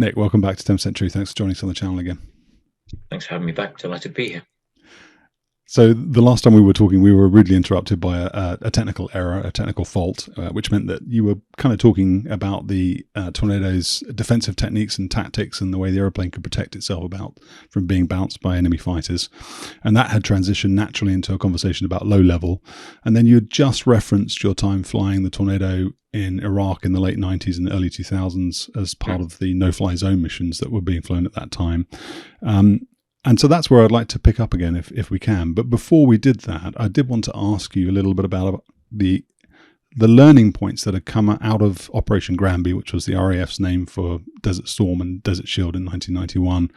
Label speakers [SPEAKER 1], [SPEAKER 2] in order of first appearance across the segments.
[SPEAKER 1] Nick, welcome back to 10% Truth. Thanks for joining us on the channel again.
[SPEAKER 2] Thanks for having me back. Delighted to be here.
[SPEAKER 1] So the last time we were talking, we were rudely interrupted by a technical error, a technical fault, which meant that you were kind of talking about the Tornado's defensive techniques and tactics and the way the aeroplane could protect itself from being bounced by enemy fighters. And that had transitioned naturally into a conversation about low level. And then you had just referenced your time flying the Tornado in Iraq in the late 90s and early 2000s as part of the no-fly zone missions that were being flown at that time. And so that's where I'd like to pick up again if we can. But before we did that, I did want to ask you a little bit about the learning points that had come out of Operation Granby, which was the RAF's name for Desert Storm and Desert Shield in 1991,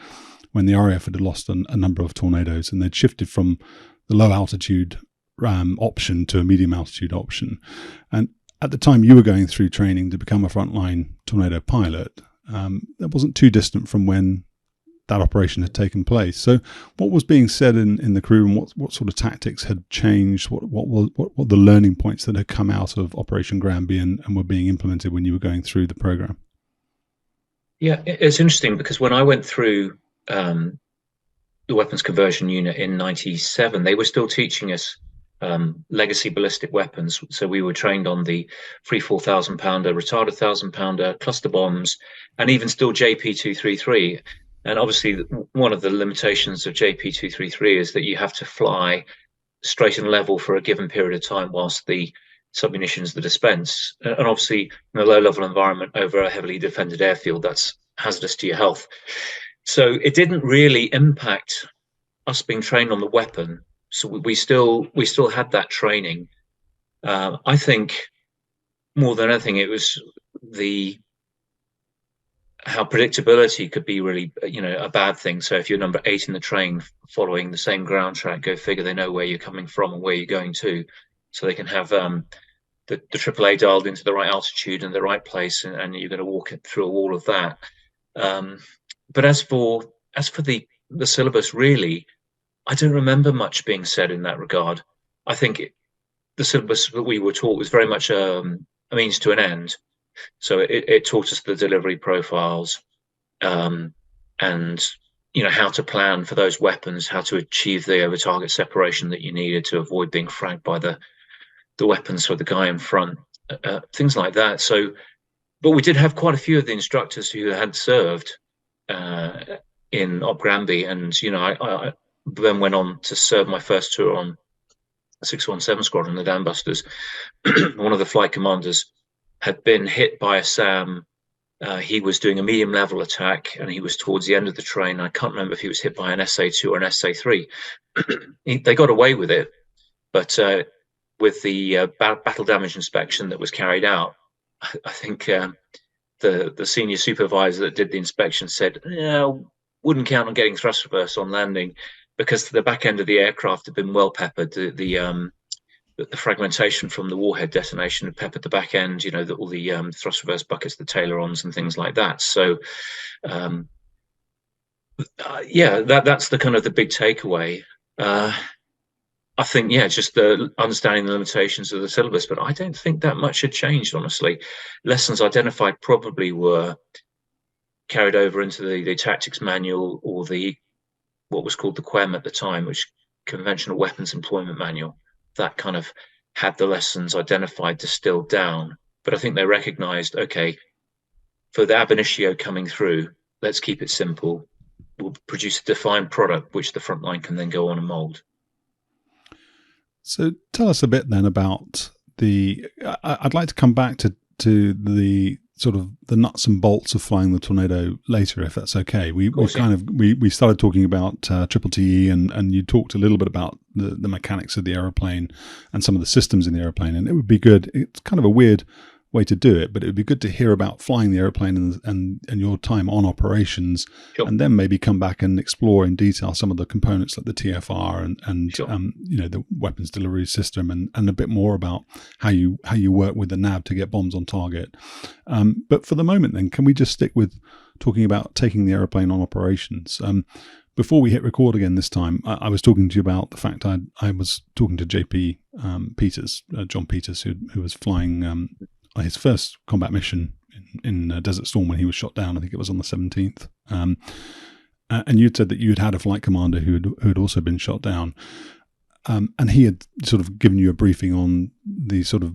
[SPEAKER 1] when the RAF had lost a number of tornadoes and they'd shifted from the low altitude option to a medium altitude option. And at the time you were going through training to become a frontline tornado pilot, that wasn't too distant from when that operation had taken place. So what was being said in the crew, and what sort of tactics had changed? What were the learning points that had come out of Operation Granby and were being implemented when you were going through the program?
[SPEAKER 2] Yeah, it's interesting because when I went through the weapons conversion unit in '97, they were still teaching us legacy ballistic weapons. So we were trained on the free 4,000-pounder, retarded 1,000-pounder, cluster bombs, and even still JP233. And obviously, one of the limitations of JP233 is that you have to fly straight and level for a given period of time whilst the submunitions are dispensed. And obviously, in a low-level environment over a heavily defended airfield, that's hazardous to your health. So it didn't really impact us being trained on the weapon. So we still had that training. I think more than anything, it was how predictability could be really, a bad thing. So if you're number 8 in the train following the same ground track, go figure, they know where you're coming from and where you're going to, so they can have the AAA dialed into the right altitude and the right place, and you're going to walk it through all of that. But as for the syllabus, really, I don't remember much being said in that regard. I think the syllabus that we were taught was very much a means to an end. So it taught us the delivery profiles, and how to plan for those weapons, how to achieve the over target separation that you needed to avoid being fragged by the weapons for the guy in front, things like that. So, but we did have quite a few of the instructors who had served in Op Granby, and I then went on to serve my first tour on 617 Squadron, the Dambusters. One of the flight commanders had been hit by a SAM. He was doing a medium level attack and he was towards the end of the train. I can't remember if he was hit by an SA2 or an SA3. They got away with it, but with the battle damage inspection that was carried out, I think the senior supervisor that did the inspection said, "Yeah, wouldn't count on getting thrust reverse on landing because the back end of the aircraft had been well peppered. The fragmentation from the warhead detonation had peppered the back end, all the thrust reverse buckets, the Taylor-ons and things like that." So, that's the kind of the big takeaway. I think, just the understanding the limitations of the syllabus, but I don't think that much had changed, honestly. Lessons identified probably were carried over into the tactics manual, or what was called the QEM at the time, which Conventional Weapons Employment Manual. That kind of had the lessons identified, distilled down. But I think they recognized, okay, for the ab initio coming through, let's keep it simple. We'll produce a defined product, which the front line can then go on and mold.
[SPEAKER 1] So tell us a bit then about I'd like to come back to the sort of the nuts and bolts of flying the Tornado later, if that's okay. We started talking about triple TE, and you talked a little bit about the mechanics of the aeroplane and some of the systems in the aeroplane, and it would be good. It's kind of a weird way to do it, but it would be good to hear about flying the aeroplane and your time on operations,
[SPEAKER 2] sure.
[SPEAKER 1] And then maybe come back and explore in detail some of the components like the TFR and
[SPEAKER 2] sure.
[SPEAKER 1] The weapons delivery system and a bit more about how you work with the nav to get bombs on target. But for the moment then, can we just stick with talking about taking the aeroplane on operations? Before we hit record again this time, I was talking to you about the fact I was talking to JP Peters, John Peters, who was flying his first combat mission in Desert Storm when he was shot down. I think it was on the 17th. And you'd said that you'd had a flight commander who had also been shot down, and he had sort of given you a briefing on the sort of,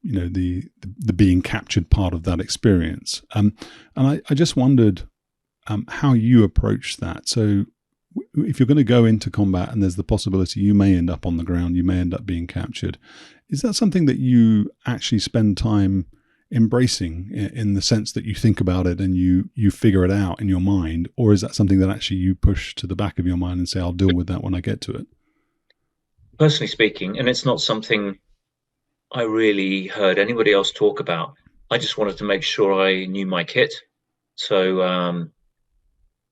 [SPEAKER 1] you know, the being captured part of that experience. And I just wondered how you approach that. So if you're going to go into combat and there's the possibility you may end up on the ground, you may end up being captured, is that something that you actually spend time embracing in the sense that you think about it and you figure it out in your mind? Or is that something that actually you push to the back of your mind and say, I'll deal with that when I get to it?
[SPEAKER 2] Personally speaking, and it's not something I really heard anybody else talk about, I just wanted to make sure I knew my kit. So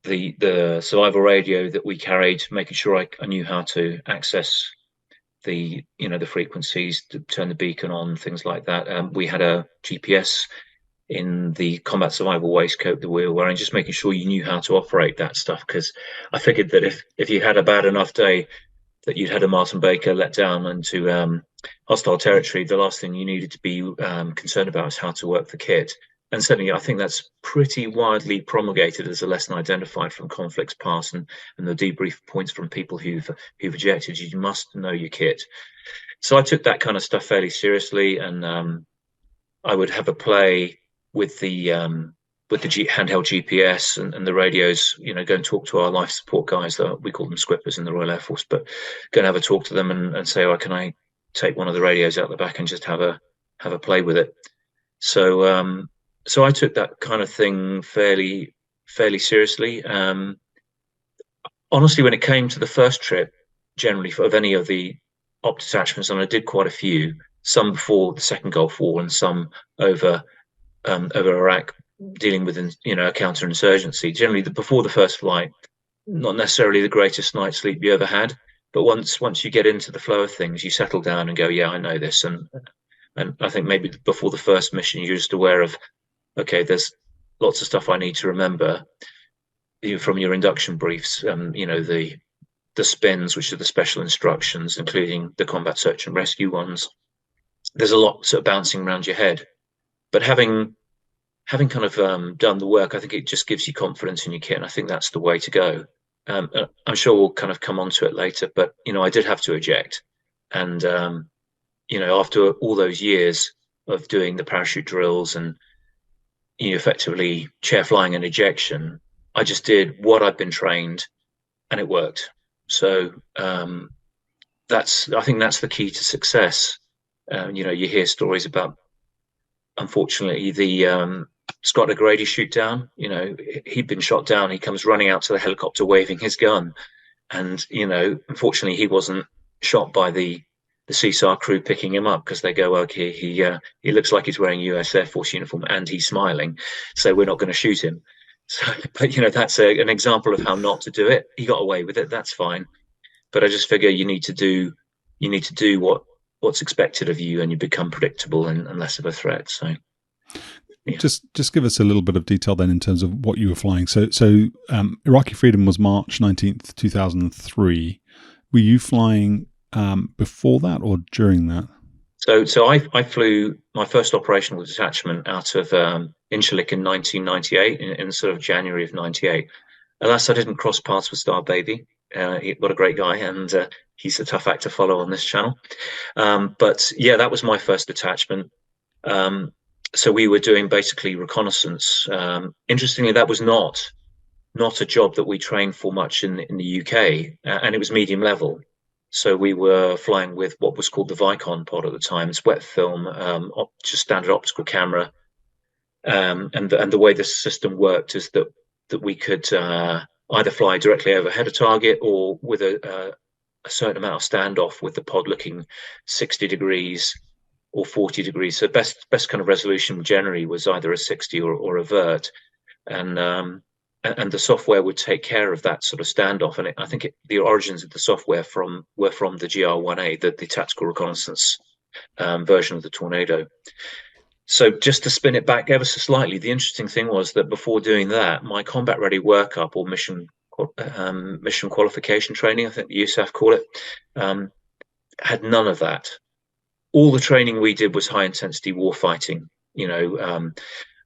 [SPEAKER 2] the survival radio that we carried, making sure I knew how to access the frequencies, to turn the beacon on, things like that. We had a GPS in the combat survival waistcoat that we were wearing, just making sure you knew how to operate that stuff, because I figured that if you had a bad enough day that you'd had a Martin Baker let down into hostile territory, the last thing you needed to be concerned about is how to work the kit. And certainly, I think that's pretty widely promulgated as a lesson identified from conflicts past and the debrief points from people who've ejected. You must know your kit. So I took that kind of stuff fairly seriously, and I would have a play with the handheld GPS and the radios. You know, go and talk to our life support guys. We call them squippers in the Royal Air Force, but go and have a talk to them and say, "Oh, can I take one of the radios out the back and just have a play with it?" So I took that kind of thing fairly seriously. Honestly, when it came to the first trip, generally of any of the op detachments, and I did quite a few, some before the second Gulf War and some over Iraq, dealing with a counterinsurgency. Generally, before the first flight, not necessarily the greatest night's sleep you ever had, but once you get into the flow of things, you settle down and go, yeah, I know this, and I think maybe before the first mission, you're just aware of, okay, there's lots of stuff I need to remember from your induction briefs. The spins, which are the special instructions, including the combat search and rescue ones. There's a lot sort of bouncing around your head, but having kind of done the work, I think it just gives you confidence in your kit, and I think that's the way to go. I'm sure we'll kind of come on to it later, but I did have to eject, and after all those years of doing the parachute drills and effectively chair flying and ejection, I just did what I'd been trained, and it worked. So I think that's the key to success. You hear stories about, unfortunately, the Scott O'Grady shoot down. He'd been shot down. He comes running out to the helicopter waving his gun, and unfortunately, he wasn't shot by the CSAR crew picking him up, because they go, okay, he looks like he's wearing US Air Force uniform and he's smiling, so we're not going to shoot him. So, but that's an example of how not to do it. He got away with it. That's fine. But I just figure you need to do what's expected of you, and you become predictable and less of a threat. So, yeah.
[SPEAKER 1] Just give us a little bit of detail then in terms of what you were flying. So Iraqi Freedom was March 19th, 2003. Were you flying before that or during that?
[SPEAKER 2] So I flew my first operational detachment out of Incirlik in 1998, in sort of January of 98. Alas, I didn't cross paths with Star Baby. What a great guy, and he's a tough act to follow on this channel. But yeah, that was my first detachment. So we were doing basically reconnaissance. Interestingly, that was not a job that we trained for much in the UK, and it was medium level. So we were flying with what was called the Vicon pod at the time. It's wet film, just standard optical camera. And the way the system worked is that we could either fly directly overhead a target, or with a certain amount of standoff with the pod looking 60 degrees or 40 degrees. So best kind of resolution generally was either a 60 or a vert. And the software would take care of that sort of standoff. And I think the origins of the software were from the GR1A, the tactical reconnaissance version of the Tornado. So just to spin it back ever so slightly, the interesting thing was that before doing that, my combat ready workup, or mission qualification training, I think the USAF call it, had none of that. All the training we did was high intensity war fighting.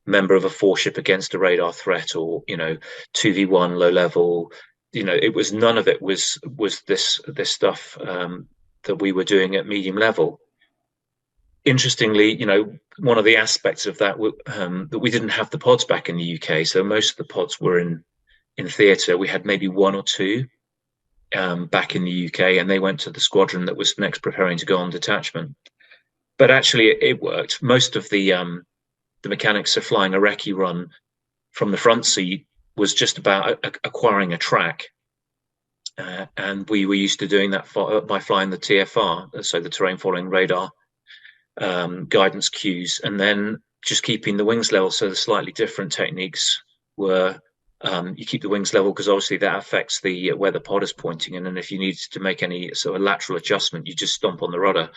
[SPEAKER 2] member of a 4-ship against a radar threat, or 2v1 low level. It was none of it was this stuff that we were doing at medium level. Interestingly, one of the aspects of that that we didn't have the pods back in the UK, so most of the pods were in theatre. We had maybe one or two back in the UK, and they went to the squadron that was next preparing to go on detachment. But actually, it worked. Most of the mechanics of flying a recce run from the front seat was just about acquiring a track. And we were used to doing that by flying the TFR, so the terrain following radar guidance cues, and then just keeping the wings level. So the slightly different techniques were you keep the wings level because obviously that affects where the pod is pointing, and then if you need to make any sort of lateral adjustment, you just stomp on the rudder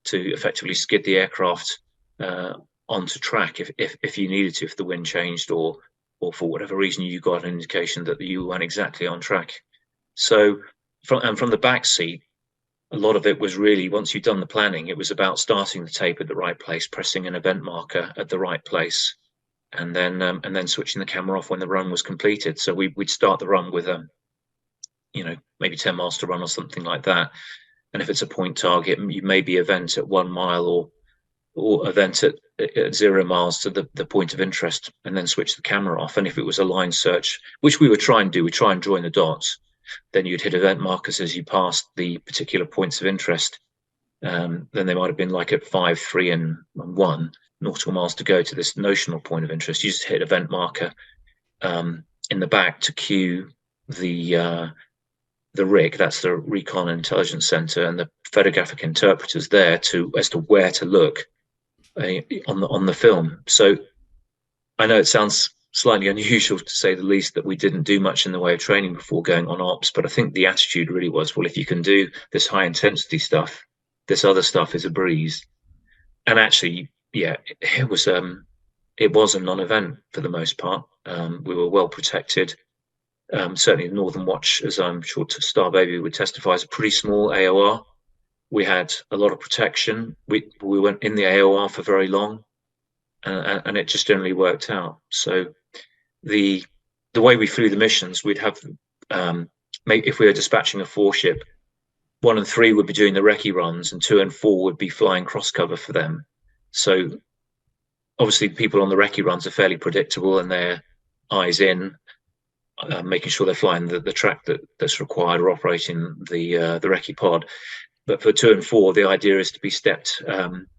[SPEAKER 2] to effectively skid the aircraft onto track if you needed to, if the wind changed or for whatever reason you got an indication that you weren't exactly on track. So from the back seat, a lot of it was really, once you'd done the planning, it was about starting the tape at the right place, pressing an event marker at the right place, and then switching the camera off when the run was completed. So we'd start the run with maybe 10 miles to run or something like that. And if it's a point target, you maybe event at 1 mile or event at 0 miles to the point of interest, and then switch the camera off. And if it was a line search, which we would try and do, we try and join the dots, then you'd hit event markers as you passed the particular points of interest. Then they might have been like at 5, 3, and 1 nautical miles to go to this notional point of interest. You just hit event marker in the back to cue the RIC, that's the Recon Intelligence Center, and the photographic interpreters there as to where to look on the film. So I know it sounds slightly unusual, to say the least, that we didn't do much in the way of training before going on ops, but I think the attitude really was, well, if you can do this high intensity stuff, this other stuff is a breeze. And actually, yeah, it was a non-event for the most part. We were well protected. Certainly the Northern Watch, as I'm sure Star Baby would testify, is a pretty small AOR. We had a lot of protection. We went in the AOR for very long, and it just generally worked out. So the way we flew the missions, we'd have if we were dispatching a 4-ship, 1 and 3 would be doing the recce runs, and 2 and 4 would be flying cross cover for them. So obviously people on the recce runs are fairly predictable, and they're eyes in, making sure they're flying the track that's required, or operating the recce pod. But for 2 and 4, the idea is to be stepped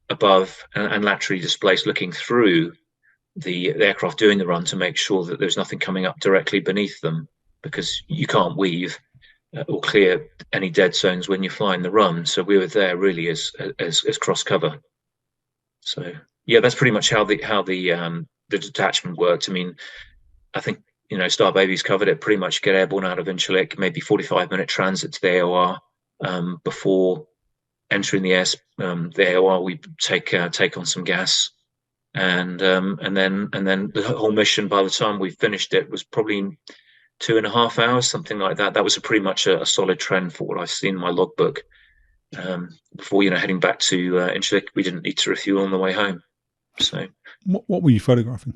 [SPEAKER 2] above and laterally displaced, looking through the aircraft doing the run to make sure that there's nothing coming up directly beneath them, because you can't weave or clear any dead zones when you're flying the run. So we were there really as cross cover. So yeah, that's pretty much how the detachment worked. I mean, I think Star Baby's covered it. Pretty much get airborne out of Incirlik, maybe 45-minute transit to the AOR. Before entering the AOR, we take on some gas, and then the whole mission, by the time we finished it, was probably 2.5 hours, something like that. That was pretty much a solid trend for what I've seen in my logbook. Before heading back to Incirlik, we didn't need to refuel on the way home. So
[SPEAKER 1] what were you photographing?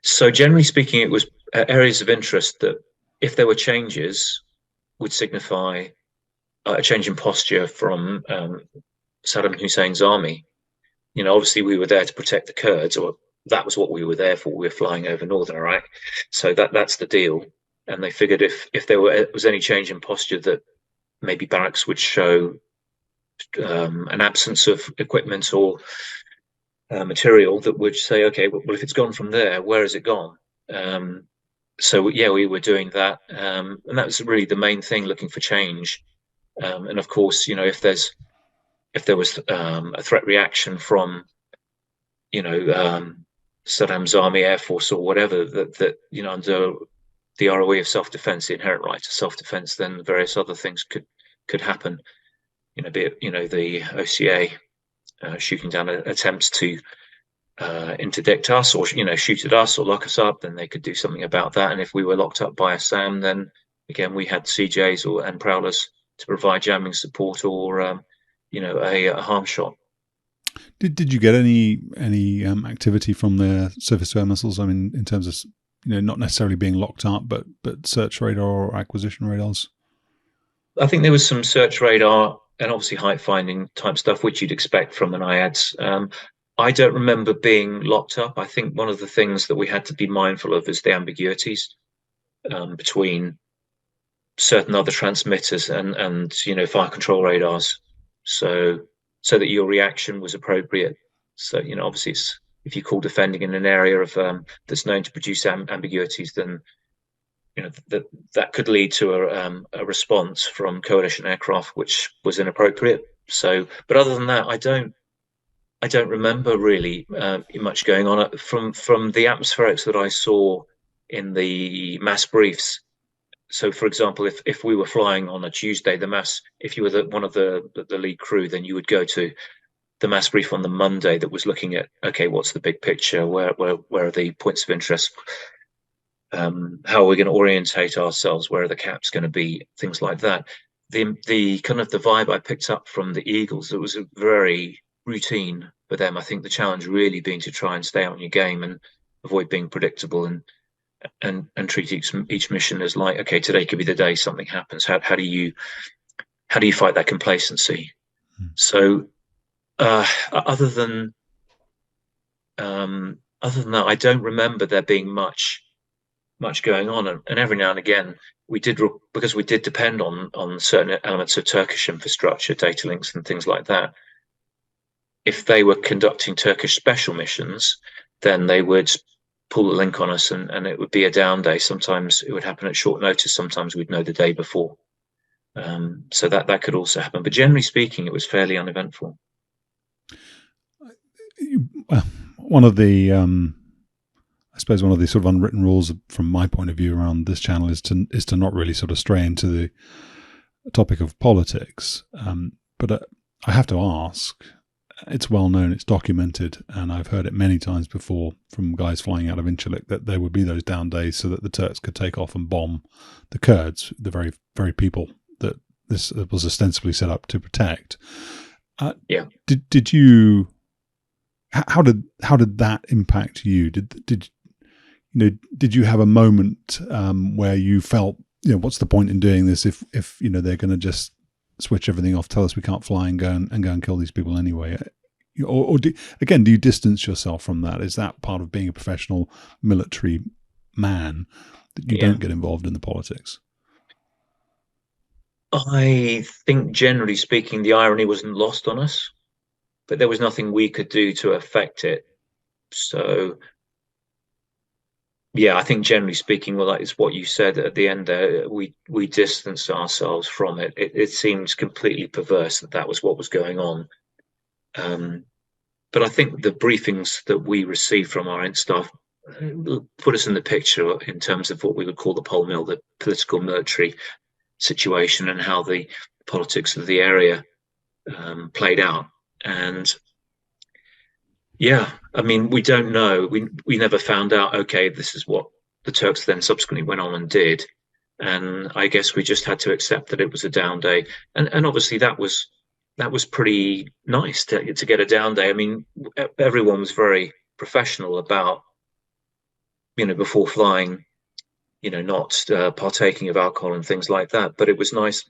[SPEAKER 2] So generally speaking, it was areas of interest that, if there were changes, would signify a change in posture from Saddam Hussein's army. Obviously we were there to protect the Kurds, or that was what we were there for. We were flying over northern Iraq, so that's the deal. And they figured if there was any change in posture, that maybe barracks would show an absence of equipment or material that would say, okay, well, if it's gone from there, where has it gone? So yeah, we were doing that, and that was really the main thing, looking for change. And of course, if there was a threat reaction from Saddam's army, air force, or whatever, that under the ROE of self-defense, the inherent right to self-defense, then various other things could happen. Be it the OCA shooting down attempts to interdict us, or shoot at us or lock us up, then they could do something about that. And if we were locked up by a SAM, then again we had CJs and prowlers to provide jamming support, or a harm shot.
[SPEAKER 1] Did you get any activity from their surface-to-air missiles? I mean, in terms of not necessarily being locked up, but search radar or acquisition radars.
[SPEAKER 2] I think there was some search radar and obviously height finding type stuff, which you'd expect from an IADS. I don't remember being locked up. I think one of the things that we had to be mindful of is the ambiguities between certain other transmitters and fire control radars, so that your reaction was appropriate. So obviously, if you call defending in an area of that's known to produce ambiguities, then that could lead to a response from coalition aircraft which was inappropriate. So, but other than that, I don't remember really much going on from the atmospherics that I saw in the mass briefs. So, for example, if we were flying on a Tuesday, if you were one of the lead crew, then you would go to the mass brief on the Monday that was looking at, okay, what's the big picture? Where are the points of interest? How are we going to orientate ourselves? Where are the caps going to be? Things like that. The kind of the vibe I picked up from the Eagles, it was a very routine for them. I think the challenge really being to try and stay on your game and avoid being predictable and treat each mission as like, okay, today could be the day something happens. How do you fight that complacency? So other than that, I don't remember there being much going on, and every now and again because we did depend on certain elements of Turkish infrastructure, data links and things like that. If they were conducting Turkish special missions, then they would pull the link on us and it would be a down day. Sometimes it would happen at short notice. Sometimes we'd know the day before. So that could also happen. But generally speaking, it was fairly uneventful.
[SPEAKER 1] One of the, I suppose, one of the sort of unwritten rules from my point of view around this channel is to not really sort of stray into the topic of politics. But I have to ask. It's well known, it's documented, and I've heard it many times before from guys flying out of Incirlik that there would be those down days so that the Turks could take off and bomb the Kurds, the very, very people that this was ostensibly set up to protect.
[SPEAKER 2] Yeah.
[SPEAKER 1] Did you? How did that impact you? Did you have a moment where you felt, what's the point in doing this if they're going to just switch everything off, tell us we can't fly and go and kill these people anyway? Or do you distance yourself from that? Is that part of being a professional military man that you don't get involved in the politics?
[SPEAKER 2] I think generally speaking, the irony wasn't lost on us, but there was nothing we could do to affect it. So yeah, I think generally speaking, well, that is what you said at the end there. We distanced ourselves from it. It seems completely perverse that was what was going on. But I think the briefings that we received from our staff put us in the picture in terms of what we would call the pole mill, the political military situation, and how the politics of the area played out. And yeah, I mean, we don't know. We never found out, okay, this is what the Turks then subsequently went on and did. And I guess we just had to accept that it was a down day. And obviously that was pretty nice to get a down day. I mean, everyone was very professional about, before flying, not partaking of alcohol and things like that. But it was nice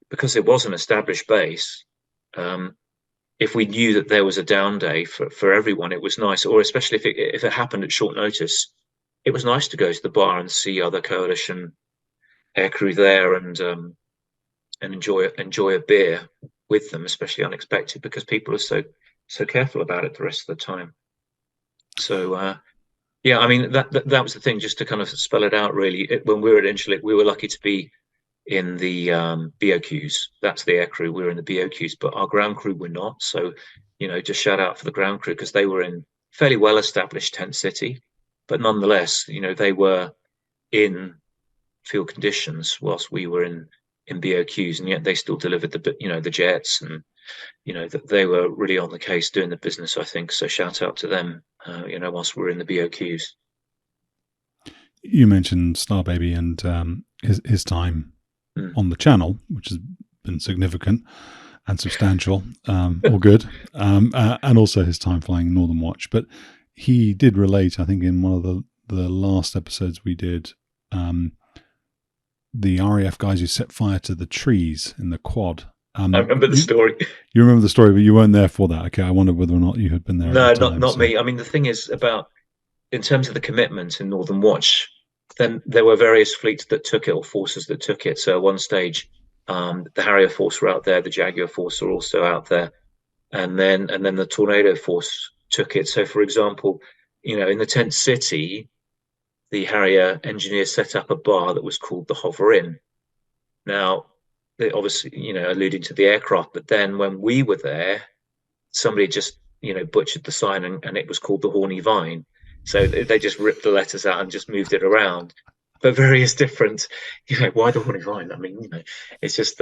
[SPEAKER 2] because it was an established base. If we knew that there was a down day for everyone, it was nice. Or especially if it happened at short notice, it was nice to go to the bar and see other coalition aircrew there and enjoy a beer with them, especially unexpected, because people are so careful about it the rest of the time. So yeah, I mean that was the thing. Just to kind of spell it out, really, when we were at Incirlik, we were lucky to be in the BOQs. That's the aircrew. We were in the BOQs, but our ground crew were not. So, just shout out for the ground crew because they were in fairly well-established tent city, but nonetheless, they were in field conditions whilst we were in BOQs, and yet they still delivered the jets, and they were really on the case doing the business, I think. So shout out to them, whilst we're in the BOQs.
[SPEAKER 1] You mentioned Starbaby and his time on the channel, which has been significant. and substantial, all good, and also his time flying Northern Watch. But he did relate, I think, in one of the last episodes we did, the RAF guys who set fire to the trees in the quad.
[SPEAKER 2] I remember the story.
[SPEAKER 1] You remember the story, but you weren't there for that. Okay, I wondered whether or not you had been there
[SPEAKER 2] No,
[SPEAKER 1] at the time.
[SPEAKER 2] not me. I mean, the thing is about in terms of the commitment in Northern Watch, then there were various fleets that took it, or forces that took it. So at one stage, the Harrier Force were out there, the Jaguar Force are also out there, and then the Tornado Force took it. So, for example, in the tent city, the Harrier engineers set up a bar that was called the Hover Inn. Now, they obviously, alluding to the aircraft, but then when we were there, somebody just, butchered the sign, and it was called the Horny Vine. So they just ripped the letters out and just moved it around. But various different, why the Horny Vine? I mean, it's just,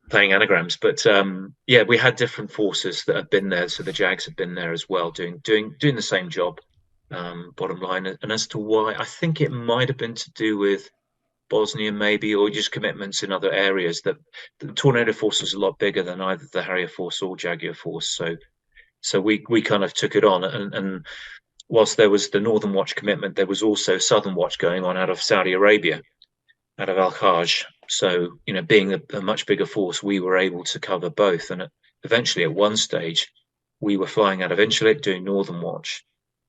[SPEAKER 2] playing anagrams. But yeah, we had different forces that have been there. So the Jags have been there as well, doing the same job. Bottom line, and as to why, I think it might have been to do with Bosnia, maybe, or just commitments in other areas. That the Tornado Force was a lot bigger than either the Harrier Force or Jaguar Force. So we kind of took it on, and whilst there was the Northern Watch commitment, there was also Southern Watch going on out of Saudi Arabia, out of Al-Khaj. So, being a much bigger force, we were able to cover both. And eventually, at one stage, we were flying out of Incirlik doing Northern Watch,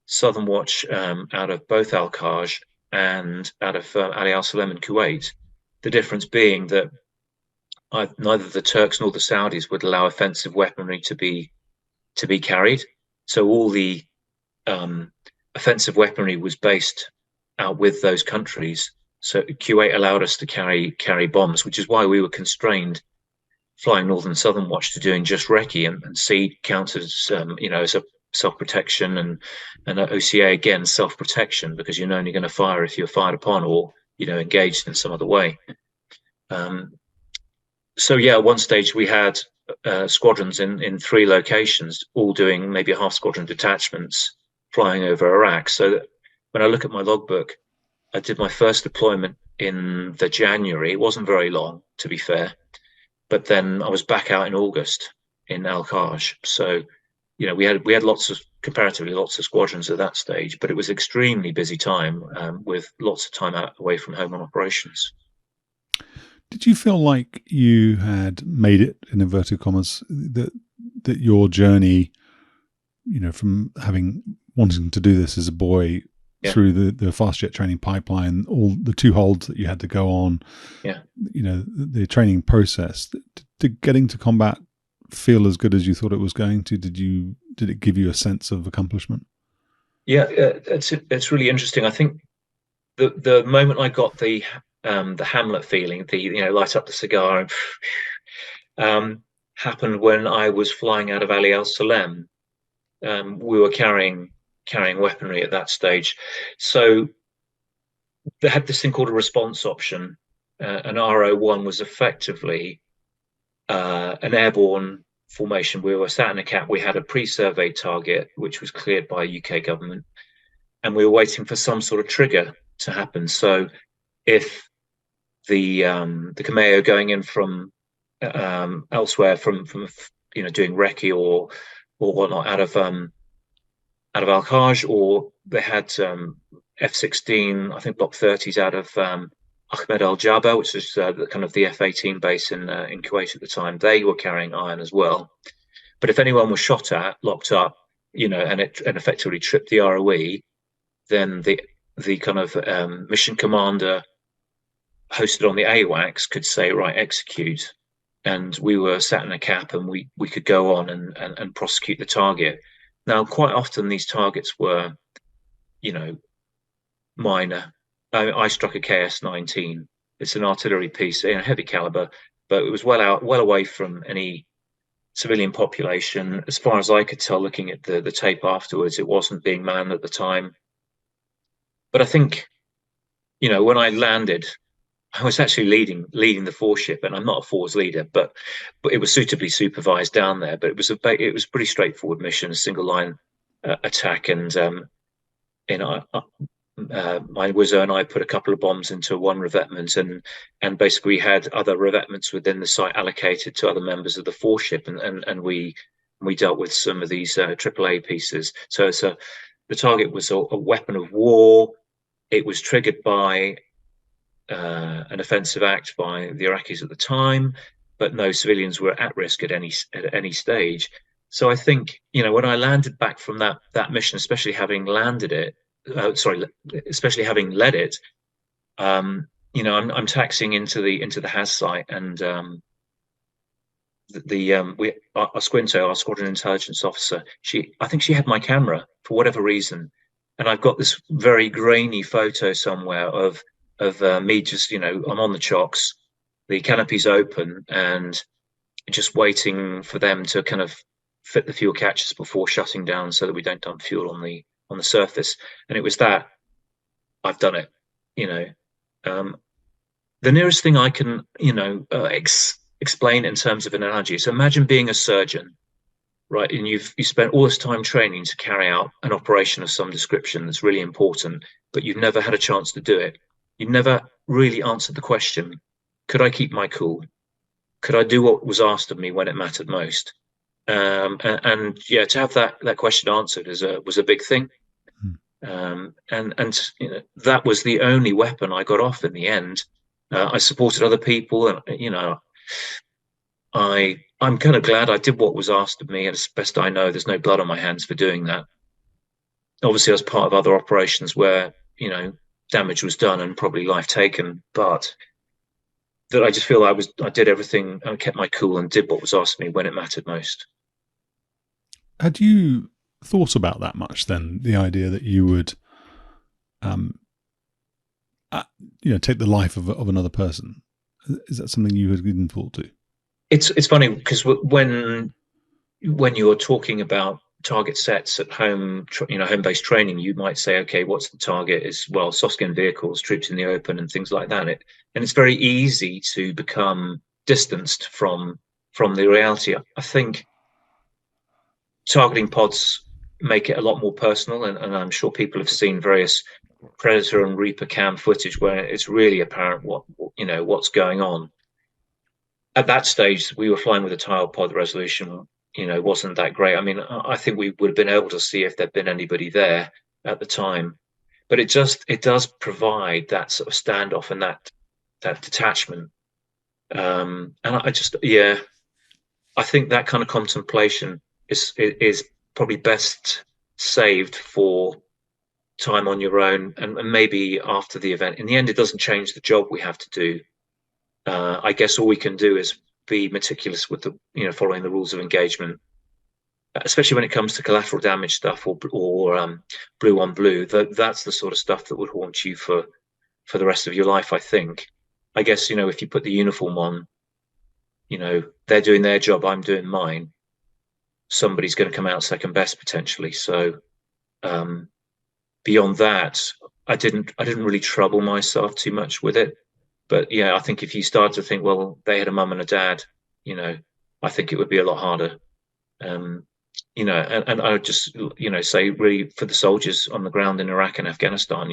[SPEAKER 2] Southern Watch out of both Al-Khaj and out of Ali Al Salem in Kuwait. The difference being that neither the Turks nor the Saudis would allow offensive weaponry to be carried. So all the offensive weaponry was based out with those countries. So Kuwait allowed us to carry bombs, which is why we were constrained flying Northern Southern Watch to doing just recce, and SEAD counted as as a self-protection, and OCA again self-protection, because you're only going to fire if you're fired upon or engaged in some other way. So yeah, at one stage we had squadrons in 3 locations, all doing maybe half squadron detachments flying over Iraq. So when I look at my logbook, I did my first deployment in the January. It wasn't very long, to be fair, but then I was back out in August in Al-Khaj. So we had comparatively lots of squadrons at that stage, but it was extremely busy time with lots of time away from home on operations.
[SPEAKER 1] Did you feel like you had made it, in inverted commas, that your journey, from wanting to do this as a boy, through the fast jet training pipeline, all the 2 holds that you had to go on, the training process, did getting to combat feel as good as you thought it was going to? Did it give you a sense of accomplishment?
[SPEAKER 2] Yeah, it's really interesting. I think the moment I got the Hamlet feeling, light up the cigar, happened when I was flying out of Ali Al Salem. We were carrying weaponry at that stage, so they had this thing called a response option. An RO1 was effectively an airborne formation. We were sat in a cap. We had a pre-surveyed target, which was cleared by UK government, and we were waiting for some sort of trigger to happen. So if the Cameo going in from elsewhere, from doing recce or whatnot out of Al-Khaj, or they had F-16, I think Block 30s out of Ahmed Al Jaber, which is kind of the F-18 base in Kuwait at the time. They were carrying iron as well. But if anyone was shot at, locked up, and effectively tripped the ROE, then the kind of mission commander hosted on the AWACS could say, right, execute. And we were sat in a cap, and we could go on and prosecute the target. Now, quite often these targets were, minor. I struck a KS-19. It's an artillery piece, heavy caliber, but it was well away from any civilian population. As far as I could tell, looking at the tape afterwards, it wasn't being manned at the time. But I think, when I landed, I was actually leading the force ship, and I'm not a force leader, but it was suitably supervised down there. But it was a pretty straightforward mission, a single line attack, and my wizzo and I put a couple of bombs into one revetment, and basically we had other revetments within the site allocated to other members of the force and we dealt with some of these AAA pieces. So the target was a weapon of war. It was triggered by an offensive act by the Iraqis at the time, but no civilians were at risk at any stage. So I think, when I landed back from that mission, especially having landed it, especially having led it, I'm taxiing into the HAS site, and our Squinto, our squadron intelligence officer, I think she had my camera for whatever reason, and I've got this very grainy photo somewhere of me just, I'm on the chocks, the canopy's open, and just waiting for them to kind of fit the fuel catches before shutting down so that we don't dump fuel on the surface. And it was that I've done it. The nearest thing I can, explain in terms of an analogy. So imagine being a surgeon, right? And you spent all this time training to carry out an operation of some description that's really important, but you've never had a chance to do it. You've never really answered the question, could I keep my cool? Could I do what was asked of me when it mattered most? And yeah, to have that question answered was a big thing. And that was the only weapon I got off in the end. I supported other people, and I'm kind of glad I did what was asked of me. And as best I know, there's no blood on my hands for doing that. Obviously, I was part of other operations where damage was done and probably life taken, but that I just feel I did everything, I kept my cool and did what was asked of me when it mattered most.
[SPEAKER 1] Had you thought about that much then? The idea that you would, take the life of another person? Is that something you had given thought to?
[SPEAKER 2] It's funny because when you're talking about target sets at home, home-based training, you might say, okay, what's the target? Is soft-skin vehicles, troops in the open, and things like that. And it's very easy to become distanced from the reality. I think targeting pods make it a lot more personal, and I'm sure people have seen various Predator and Reaper cam footage where it's really apparent what's going on. At that stage, we were flying with a tile pod. The resolution, wasn't that great. I mean, I think we would have been able to see if there'd been anybody there at the time, but it does provide that sort of standoff and that detachment. And I think that kind of contemplation is probably best saved for time on your own and maybe after the event. In the end, it doesn't change the job we have to do. I guess all we can do is be meticulous with following the rules of engagement, especially when it comes to collateral damage stuff or blue on blue. That's the sort of stuff that would haunt you for the rest of your life, I think. I guess, if you put the uniform on, they're doing their job, I'm doing mine. Somebody's going to come out second best potentially. So beyond that, I didn't really trouble myself too much with it. But yeah, I think if you start to think, well, they had a mum and a dad, I think it would be a lot harder. And I would just, say really for the soldiers on the ground in Iraq and Afghanistan,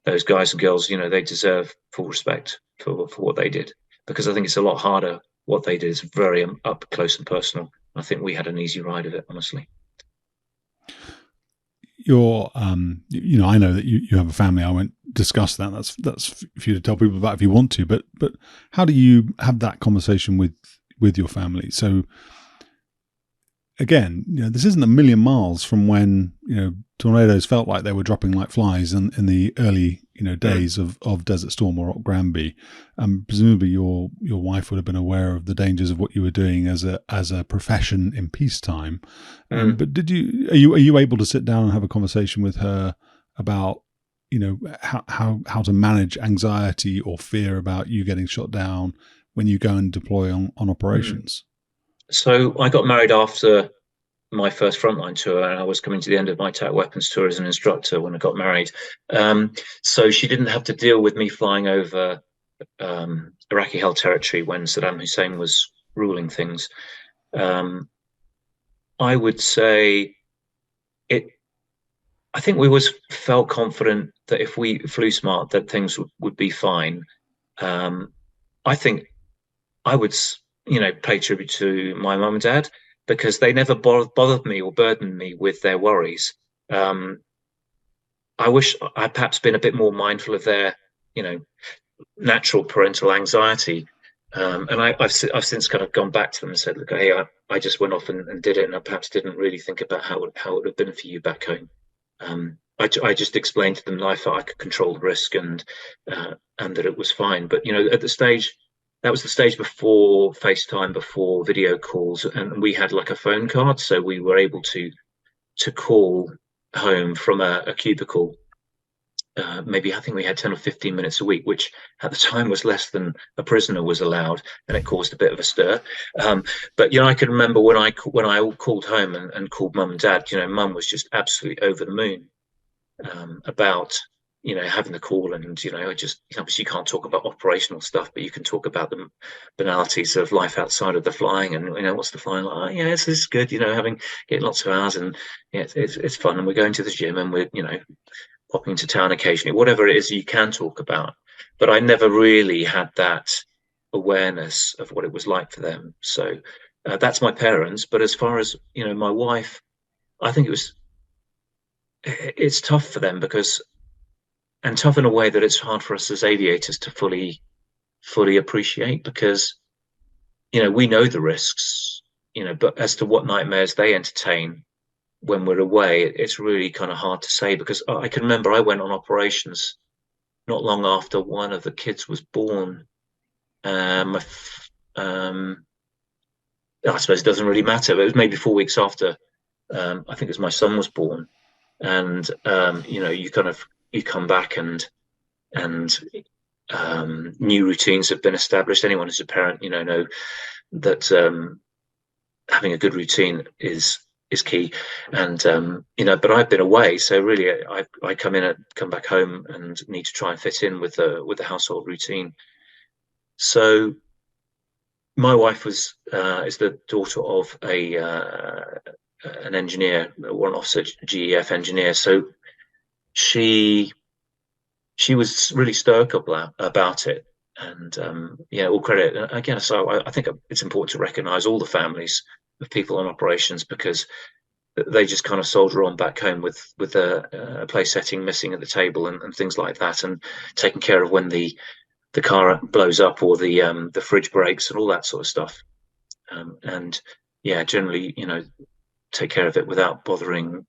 [SPEAKER 2] those guys and girls, they deserve full respect for what they did, because I think it's a lot harder. What they did is very up close and personal. I think we had an easy ride of it, honestly.
[SPEAKER 1] You're, I know that you have a family. I won't discuss that. That's for you to tell people about if you want to. But how do you have that conversation with your family? So again, this isn't a million miles from when tornadoes felt like they were dropping like flies in the early days of Desert Storm or Granby. Presumably your wife would have been aware of the dangers of what you were doing as a profession in peacetime. But are you able to sit down and have a conversation with her about how to manage anxiety or fear about you getting shot down when you go and deploy on operations?
[SPEAKER 2] So I got married after my first frontline tour, and I was coming to the end of my TAC weapons tour as an instructor when I got married. So she didn't have to deal with me flying over Iraqi held territory when Saddam Hussein was ruling things. I would say I think we always felt confident that if we flew smart, that things would be fine. I think I would, pay tribute to my mum and dad because they never bothered me or burdened me with their worries. I wish I'd perhaps been a bit more mindful of their, you know, natural parental anxiety. And I've since kind of gone back to them and said, look, hey, I just went off and did it, and I perhaps didn't really think about how it would have been for you back home. I just explained to them life that I could control the risk and that it was fine. But at the stage, that was the stage before FaceTime, before video calls, and we had like a phone card, so we were able to call home from a cubicle. Maybe I think we had 10 or 15 minutes a week, which at the time was less than a prisoner was allowed, and it caused a bit of a stir. But I can remember when I called home and called mum and dad. Mum was just absolutely over the moon about having the call, and just obviously you can't talk about operational stuff, but you can talk about the banalities of life outside of the flying, and what's the flying like. Oh, yeah, this is good. Getting lots of hours, and yeah, it's fun, and we're going to the gym, and we're popping into town occasionally, whatever it is you can talk about. But I never really had that awareness of what it was like for them. So that's my parents. But as far as my wife, I think it's tough for them and tough in a way that it's hard for us as aviators to fully appreciate, because we know the risks, but as to what nightmares they entertain when we're away, it's really kind of hard to say, because I can remember I went on operations not long after one of the kids was born. I suppose it doesn't really matter, but it was maybe 4 weeks after I think it was my son was born, and you come back and new routines have been established. Anyone who's a parent, know that having a good routine is key, and but I've been away, so really I come back home and need to try and fit in with the household routine. So my wife is the daughter of an engineer, one officer, GEF engineer. So she was really stoical about it, and all credit again. So I think it's important to recognise all the families of people on operations, because they just kind of soldier on back home with a place setting missing at the table and things like that, and taking care of when the car blows up or the fridge breaks and all that sort of stuff. And yeah, generally, take care of it without bothering,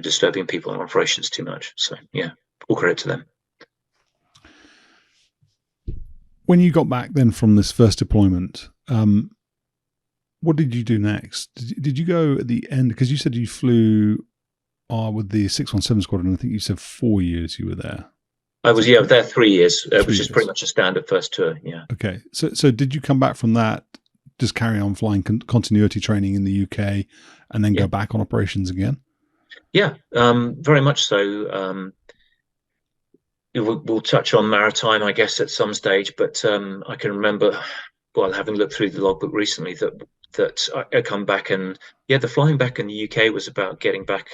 [SPEAKER 2] disturbing people on operations too much. So yeah, all credit to them.
[SPEAKER 1] When you got back then from this first deployment, what did you do next? Did you go at the end? Because you said you flew with the 617 squadron. I think you said 4 years you were there.
[SPEAKER 2] I was there 3 years, which is pretty much a standard first tour. Yeah.
[SPEAKER 1] Okay. So did you come back from that, just carry on flying continuity training in the UK, and then go back on operations again? Yeah,
[SPEAKER 2] very much so. We'll touch on Maritime, I guess, at some stage, but I can remember, having looked through the logbook recently, that I come back, and the flying back in the UK was about getting back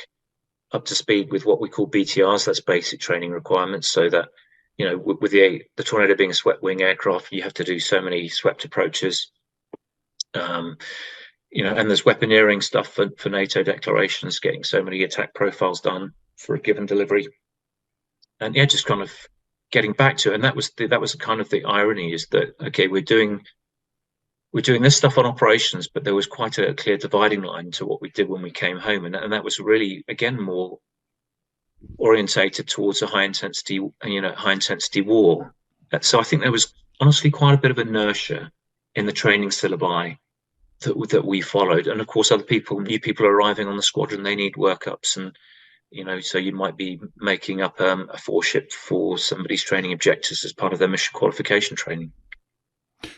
[SPEAKER 2] up to speed with what we call BTRs. That's basic training requirements. So that with the Tornado being a swept wing aircraft, you have to do so many swept approaches. And there's weaponeering stuff for NATO declarations, getting so many attack profiles done for a given delivery, and just kind of getting back to it. And that was kind of the irony, is that okay, we're doing this stuff on operations, but there was quite a clear dividing line to what we did when we came home, and that was really, again, more orientated towards a high intensity war. So I think there was honestly quite a bit of inertia in the training syllabi that we followed, and of course new people arriving on the squadron, they need workups, and so you might be making up a 4-ship for somebody's training objectives as part of their mission qualification training.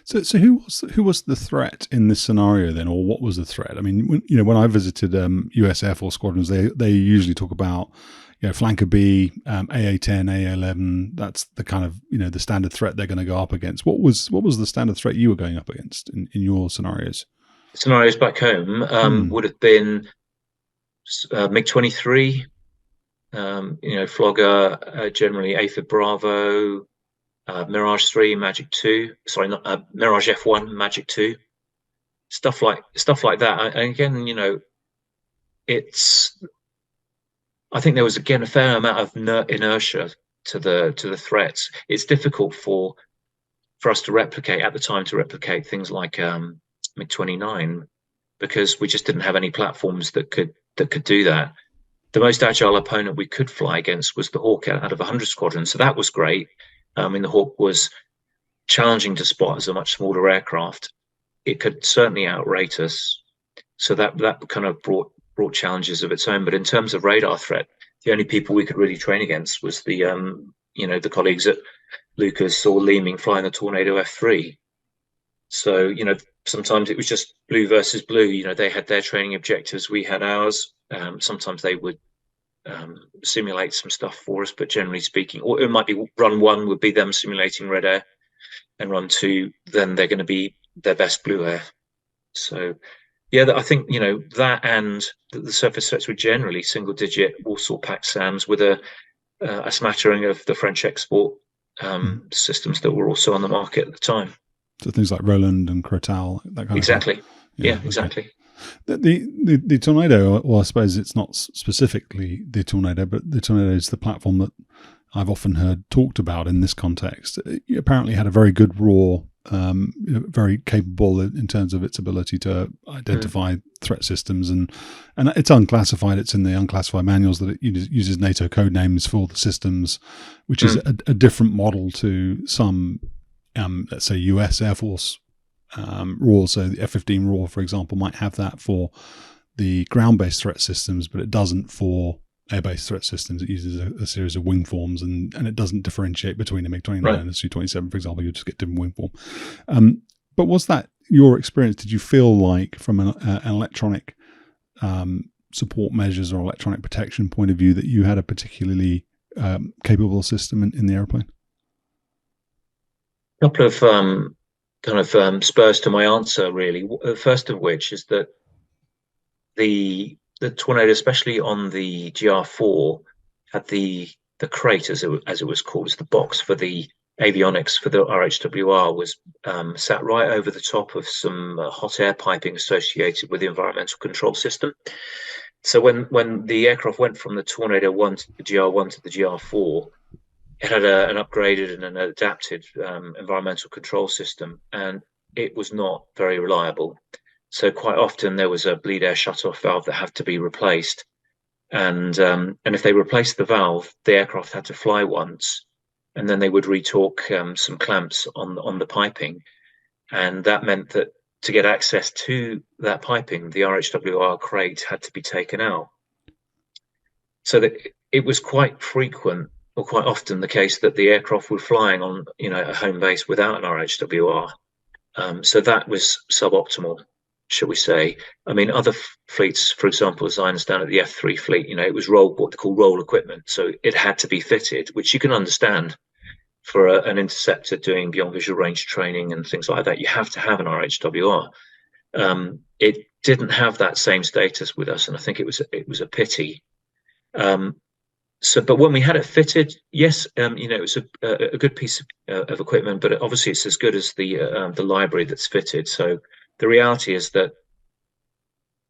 [SPEAKER 1] So who was the threat in this scenario then, or what was the threat? I mean, when I visited US Air Force squadrons, they usually talk about flanker B, AA-10, AA-11. That's the kind of the standard threat they're going to go up against. What was the standard threat you were going up against in your scenarios?
[SPEAKER 2] Scenarios back home would have been MiG-23, Flogger, generally Aphid Bravo, Mirage 3, Magic 2, sorry, not Mirage F1, Magic 2, stuff like that. And again, it's I think there was again a fair amount of inertia to the threats. It's difficult for us to replicate at the time to replicate things like MiG-29 because we just didn't have any platforms that could do that. The most agile opponent we could fly against was the Hawk out of 100 Squadron, so that was great. I mean, the Hawk was challenging to spot as a much smaller aircraft. It could certainly outrate us, so that kind of brought challenges of its own. But in terms of radar threat, the only people we could really train against was the the colleagues at Lucas or Leeming flying the Tornado F3. So sometimes it was just blue versus blue. They had their training objectives, we had ours. Sometimes they would simulate some stuff for us, but generally speaking, or it might be run 1 would be them simulating red air, and run 2 then they're going to be their best blue air. So yeah, I think that, and the surface threats were generally single-digit Warsaw Pact SAMs with a smattering of the French export systems that were also on the market at the time.
[SPEAKER 1] So things like Roland and Crotal, that kind
[SPEAKER 2] of thing.
[SPEAKER 1] Exactly.
[SPEAKER 2] Yeah, exactly.
[SPEAKER 1] The Tornado, well, I suppose it's not specifically the Tornado, but the Tornado is the platform that I've often heard talked about in this context. It apparently had a very good raw, very capable in terms of its ability to identify threat systems, and it's unclassified. It's in the unclassified manuals that it uses NATO code names for the systems, which is a different model to some, let's say, US Air Force RAW. So the F-15 RAW, for example, might have that for the ground-based threat systems, but it doesn't for air-based threat systems. It uses a series of wing forms, and it doesn't differentiate between a MiG-29 and a Su-27, for example. You just get different wing form. But was that your experience? Did you feel like, from an electronic support measures or electronic protection point of view, that you had a particularly capable system in the airplane?
[SPEAKER 2] A couple of kind of spurs to my answer, really. First of which is that the Tornado, especially on the GR4, had the crate, as it was called, as the box for the avionics for the RHWR, was sat right over the top of some hot air piping associated with the environmental control system. So when the aircraft went from the Tornado 1 to the GR1 to the GR4, it had an upgraded and an adapted environmental control system, and it was not very reliable. So quite often there was a bleed air shutoff valve that had to be replaced, and if they replaced the valve, the aircraft had to fly once, and then they would retorque some clamps on the piping, and that meant that to get access to that piping, the RHWR crate had to be taken out. So that it was quite frequent, or quite often the case, that the aircraft were flying on a home base without an RHWR. So that was suboptimal, shall we say. I mean, other fleets, for example, as I understand it, the F3 fleet, it was what they call roll equipment. So it had to be fitted, which you can understand for an interceptor doing beyond visual range training and things like that. You have to have an RHWR. It didn't have that same status with us, and I think it was a pity. But when we had it fitted, yes, it was a good piece of equipment, but obviously it's as good as the library that's fitted. So the reality is that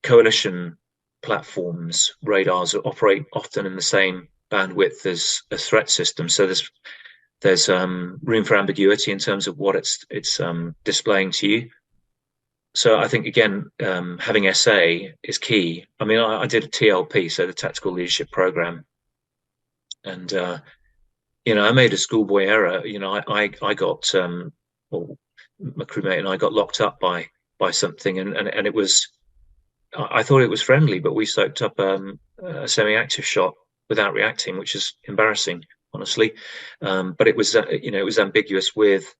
[SPEAKER 2] coalition platforms, radars, operate often in the same bandwidth as a threat system. So there's room for ambiguity in terms of what it's displaying to you. So I think, again, having SA is key. I mean, I did a TLP, so the Tactical Leadership Program. And, I made a schoolboy error. I got, my crewmate and I got locked up by something, and it was, I thought it was friendly, but we soaked up a semi-active shot without reacting, which is embarrassing, honestly. But it was, it was ambiguous with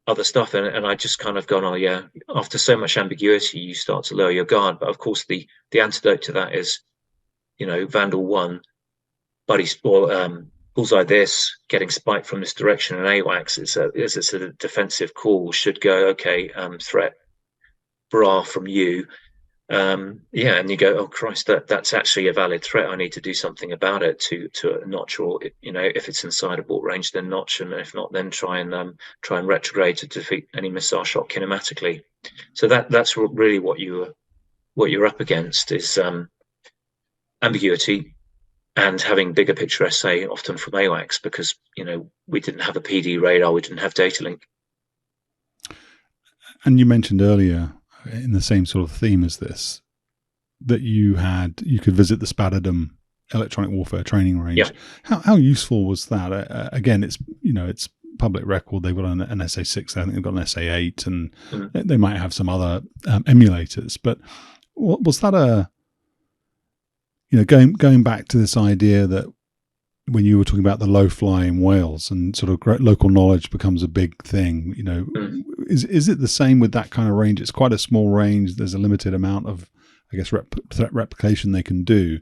[SPEAKER 2] other stuff, and I just kind of gone, oh yeah. After so much ambiguity, you start to lower your guard. But of course, the antidote to that is, Vandal 1. Bullseye this, getting spiked from this direction, and AWACS, it's a defensive call, should go, okay, threat bra from you, Yeah, and you go, oh Christ, that's actually a valid threat. I need to do something about it to a notch, or if it's inside a bolt range, then notch, and if not, then try and retrograde to defeat any missile shot kinematically. So that's really what you're up against is ambiguity and having bigger picture SA, often from AWACS, because we didn't have a PD radar, we didn't have data link.
[SPEAKER 1] And you mentioned earlier, in the same sort of theme as this, that you could visit the Spatterdam electronic warfare training range.
[SPEAKER 2] Yeah.
[SPEAKER 1] How useful was that? Again, it's public record. They've got an SA6. I think they've got an SA8, and they might have some other emulators. But was that going back to this idea that when you were talking about the low fly in Wales and sort of local knowledge becomes a big thing, is it the same with that kind of range? It's quite a small range. There's a limited amount of, I guess, threat replication they can do.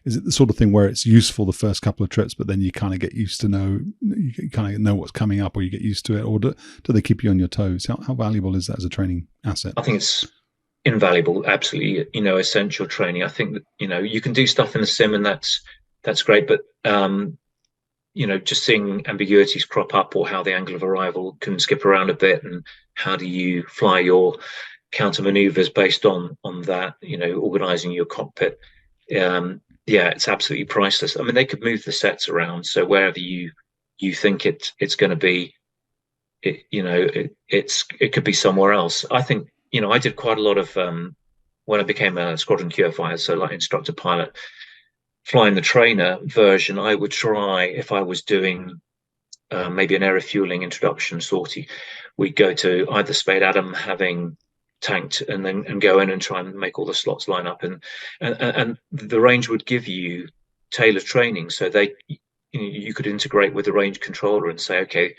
[SPEAKER 1] Is it the sort of thing where it's useful the first couple of trips, but then you kind of get used to you kind of know what's coming up, or you get used to it, or do they keep you on your toes? How valuable is that as a training asset?
[SPEAKER 2] I think it's invaluable, absolutely, essential training. I think that, you can do stuff in the sim, and that's great, but just seeing ambiguities crop up, or how the angle of arrival can skip around a bit, and how do you fly your counter maneuvers based on that, organizing your cockpit. It's absolutely priceless. I mean, they could move the sets around, so wherever you think it's going to be, it could be somewhere else. I think, I did quite a lot of when I became a squadron QFI, so like instructor pilot, flying the trainer version. I would try, if I was doing maybe an air refueling introduction sortie, we'd go to either Spade Adam, having tanked, and go in and try and make all the slots line up, and the range would give you tailored training, so you could integrate with the range controller and say, okay,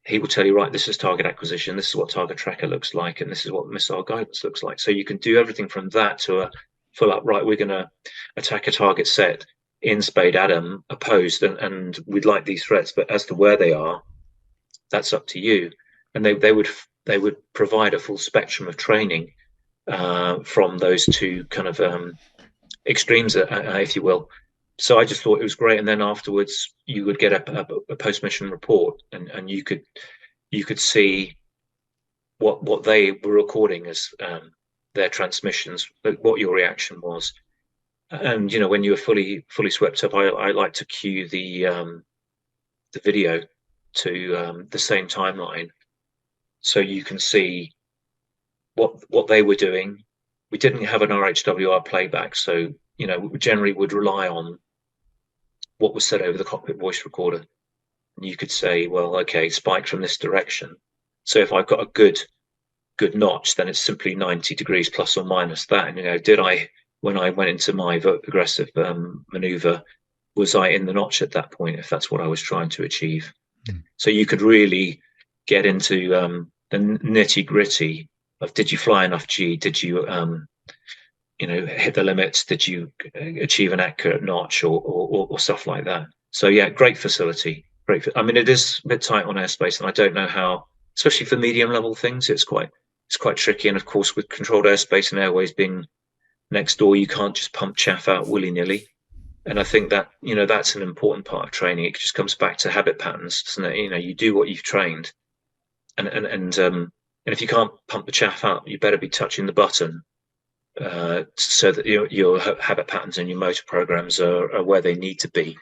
[SPEAKER 2] he will tell you, right, this is target acquisition, this is what target tracker looks like, and this is what missile guidance looks like. So you can do everything from that to a full up, right, we're going to attack a target set in Spade Adam opposed, and we'd like these threats, but as to where they are, that's up to you. And they would provide a full spectrum of training from those two kind of extremes, if you will. So I just thought it was great. And then afterwards, you would get a post-mission report, and you could see what they were recording as their transmissions, what your reaction was. And when you were fully swept up, I like to cue the video to the same timeline, so you can see what they were doing. We didn't have an RHWR playback, so we generally would rely on what was said over the cockpit voice recorder. And you could say, well, okay, spike from this direction. So if I've got a good notch, then it's simply 90 degrees plus or minus that. And did I, when I went into my aggressive maneuver, was I in the notch at that point, if that's what I was trying to achieve? So you could really get into the nitty gritty of, did you fly enough G? Did you hit the limits? Did you achieve an accurate notch, or stuff like that? So yeah, great facility. I mean, it is a bit tight on airspace, and I don't know how, especially for medium level things, it's quite tricky. And of course, with controlled airspace and airways being next door, you can't just pump chaff out willy nilly. And I think that that's an important part of training. It just comes back to habit patterns, doesn't it? You do what you've trained, and if you can't pump the chaff out, you better be touching the button. So that your habit patterns and your motor programs are where they need to be.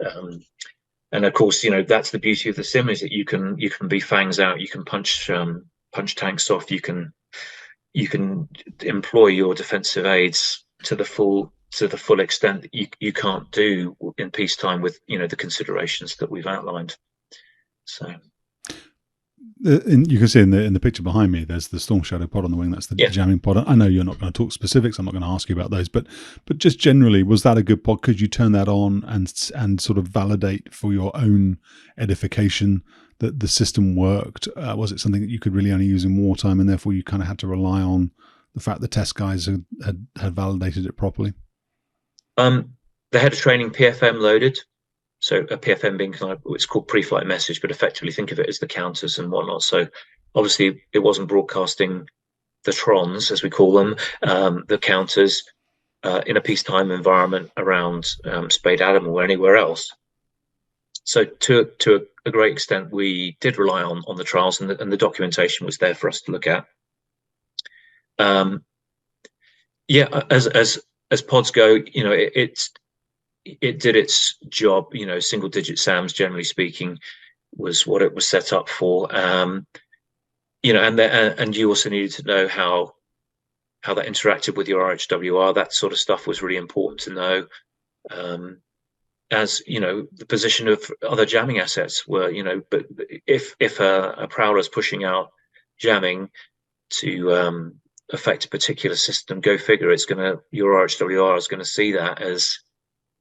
[SPEAKER 2] And of course, that's the beauty of the sim, is that you can be fangs out, you can punch tanks off, you can employ your defensive aids to the full extent that you can't do in peacetime with the considerations that we've outlined. So.
[SPEAKER 1] You can see in the picture behind me, there's the Storm Shadow pod on the wing. That's the jamming pod. I know you're not going to talk specifics. I'm not going to ask you about those, but just generally, was that a good pod? Could you turn that on and sort of validate for your own edification that the system worked? Was it something that you could really only use in wartime, and therefore you kind of had to rely on the fact the test guys had validated it properly?
[SPEAKER 2] They had a training PFM loaded. So a PFM being it's called pre-flight message, but effectively think of it as the counters and whatnot. So obviously it wasn't broadcasting trons, as we call them, the counters, in a peacetime environment around Spade Adam or anywhere else. So to a great extent, we did rely on the trials, and the documentation was there for us to look at. Yeah, as pods go, you know, it did its job. You know, single digit SAMs, generally speaking, was what it was set up for. You know, and you also needed to know how that interacted with your RHWR. That sort of stuff was really important to know. As you know, the position of other jamming assets were, you know, but if a prowler is pushing out jamming to affect a particular system, go figure, your RHWR is gonna see that as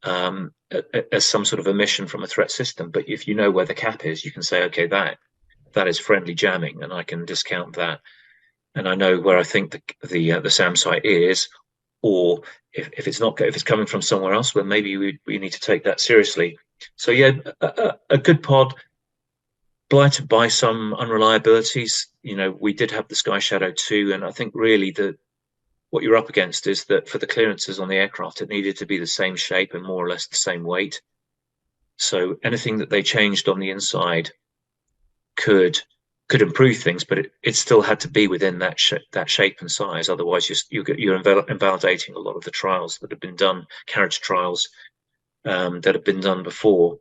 [SPEAKER 2] some sort of emission from a threat system. But if you know where the cap is, you can say, okay, that is friendly jamming, and I can discount that, and I know where I think the SAM site is. Or if it's not, if it's coming from somewhere else, well, maybe we need to take that seriously. So yeah, a good pod, blighted by some unreliabilities. You know, we did have the Skyshadow 2, and I think really what you're up against is that for the clearances on the aircraft, it needed to be the same shape and more or less the same weight. So anything that they changed on the inside could improve things, but it still had to be within that shape and size. Otherwise, you're invalidating a lot of the trials that have been done, carriage trials that have been done before.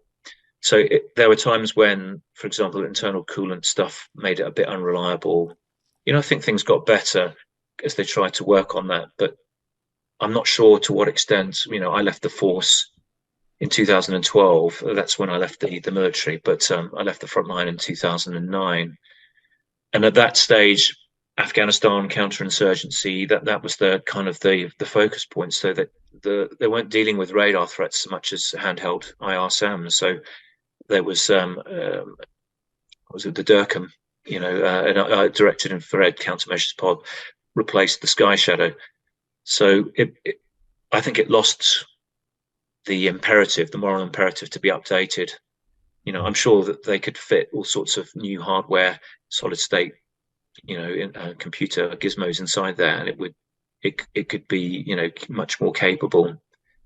[SPEAKER 2] So there were times when, for example, internal coolant stuff made it a bit unreliable. You know, I think things got better as they tried to work on that, but I'm not sure to what extent. You know, I left the force in 2012. That's when I left the military, but I left the front line in 2009. And at that stage, Afghanistan counterinsurgency, that was the kind of the focus point. So that they weren't dealing with radar threats so much as handheld IR SAMs. So there was was it the DIRCM, you know, a directed infrared countermeasures pod replaced the Skyshadow. So I think it lost the moral imperative to be updated. You know, I'm sure that they could fit all sorts of new hardware, solid state, you know, computer gizmos inside there, and it could be, you know, much more capable.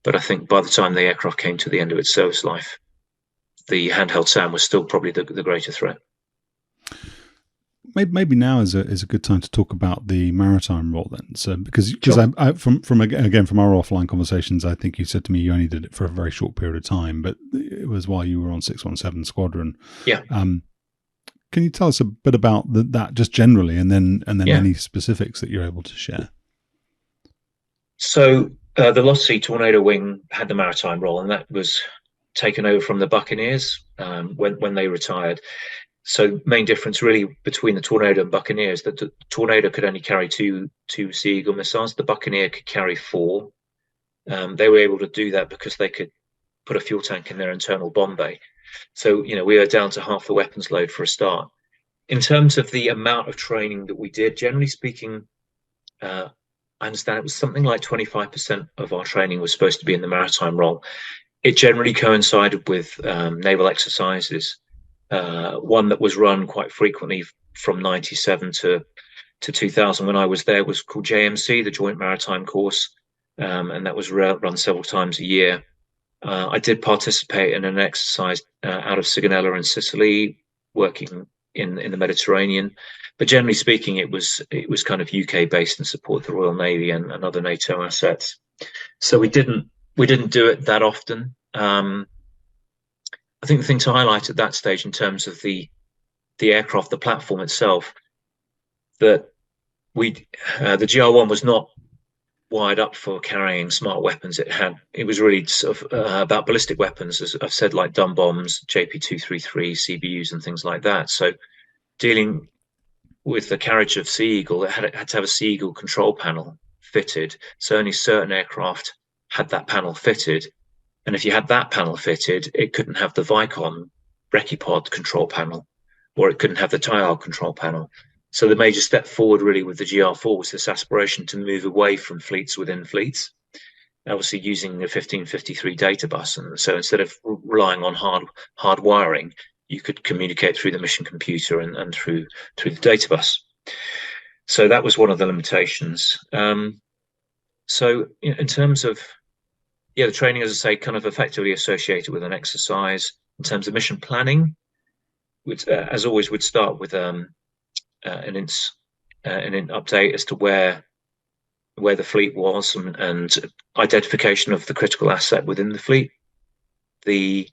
[SPEAKER 2] But I think by the time the aircraft came to the end of its service life, the handheld SAM was still probably the greater threat.
[SPEAKER 1] Maybe now is a good time to talk about the maritime role then. So because sure. I from our offline conversations, I think you said to me you only did it for a very short period of time, but it was while you were on 617 Squadron.
[SPEAKER 2] Yeah.
[SPEAKER 1] Can you tell us a bit about that just generally, and then any specifics that you're able to share?
[SPEAKER 2] So the Lost Sea Tornado Wing had the maritime role, and that was taken over from the Buccaneers when they retired. So main difference really between the Tornado and Buccaneers, that the Tornado could only carry two Sea Eagle missiles. The Buccaneer could carry 4. They were able to do that because they could put a fuel tank in their internal bomb bay. So, you know, we are down to half the weapons load for a start. In terms of the amount of training that we did, generally speaking, I understand it was something like 25% of our training was supposed to be in the maritime role. It generally coincided with naval exercises. One that was run quite frequently from 97 to 2000 when I was there was called JMC, the Joint Maritime Course, and that was run several times a year. I did participate in an exercise out of Sigonella in Sicily, working in the Mediterranean, but generally speaking, it was kind of UK based and support the Royal Navy and other NATO assets. So we didn't do it that often. I think the thing to highlight at that stage in terms of the aircraft, the platform itself, that the GR1 was not wired up for carrying smart weapons. It was really sort of about ballistic weapons, as I've said, like dumb bombs, JP233, CBUs, and things like that. So dealing with the carriage of Sea Eagle, it had to have a Sea Eagle control panel fitted. So only certain aircraft had that panel fitted. And if you had that panel fitted, it couldn't have the Vicon recce pod control panel, or it couldn't have the TIAR control panel. So the major step forward really with the GR4 was this aspiration to move away from fleets within fleets, obviously using the 1553 data bus. And so instead of relying on hard wiring, you could communicate through the mission computer and through the data bus. So that was one of the limitations. So in terms of, yeah, the training, as I say, kind of effectively associated with an exercise. In terms of mission planning, which, as always, would start with an update as to where the fleet was, and identification of the critical asset within the fleet. The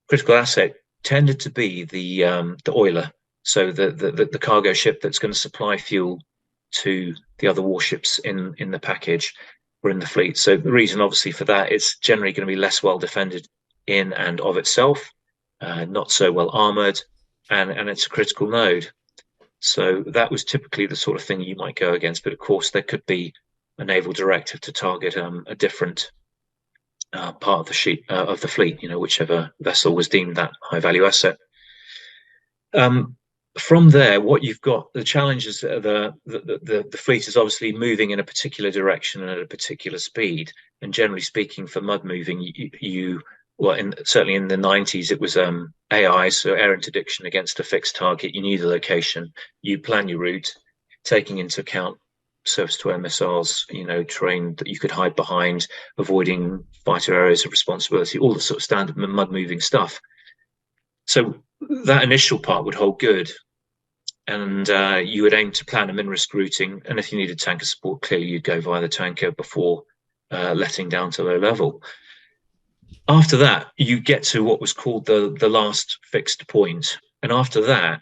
[SPEAKER 2] critical asset tended to be the oiler, so the cargo ship that's going to supply fuel to the other warships in the package or in the fleet. So the reason, obviously, for that, it's generally going to be less well defended in and of itself, not so well armored, and it's a critical node. So that was typically the sort of thing you might go against. But of course, there could be a naval directive to target a different part of the fleet, whichever vessel was deemed that high value asset. From there, what you've got, the challenge is the fleet is obviously moving in a particular direction and at a particular speed. And generally speaking, for mud moving, certainly in the 90s, it was AI, so air interdiction against a fixed target. You knew the location, you plan your route, taking into account surface-to-air missiles, terrain that you could hide behind, avoiding fighter areas of responsibility, all the sort of standard mud-moving stuff. So that initial part would hold good, and you would aim to plan a min-risk routing, and if you needed tanker support, clearly you'd go via the tanker before letting down to low level. After that, you get to what was called the last fixed point, and after that,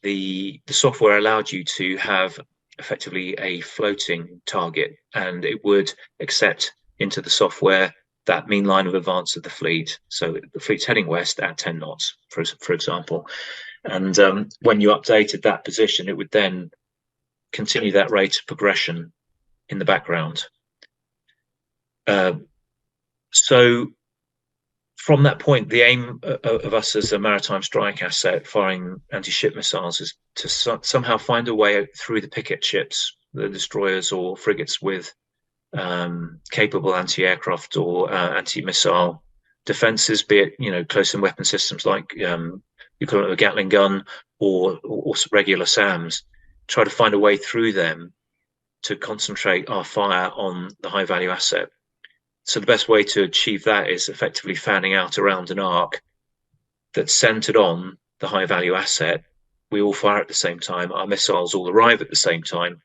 [SPEAKER 2] the software allowed you to have effectively a floating target, and it would accept into the software that mean line of advance of the fleet. So the fleet's heading west at 10 knots, for example. And when you updated that position, it would then continue that rate of progression in the background. So from that point, the aim of us as a maritime strike asset firing anti-ship missiles is to somehow find a way through the picket ships, the destroyers or frigates with capable anti-aircraft or anti-missile defenses, be it close-in weapon systems like equivalent of a Gatling gun or regular SAMs. Try to find a way through them to concentrate our fire on the high-value asset. So the best way to achieve that is effectively fanning out around an arc that's centered on the high-value asset. We all fire at the same time. Our missiles all arrive at the same time,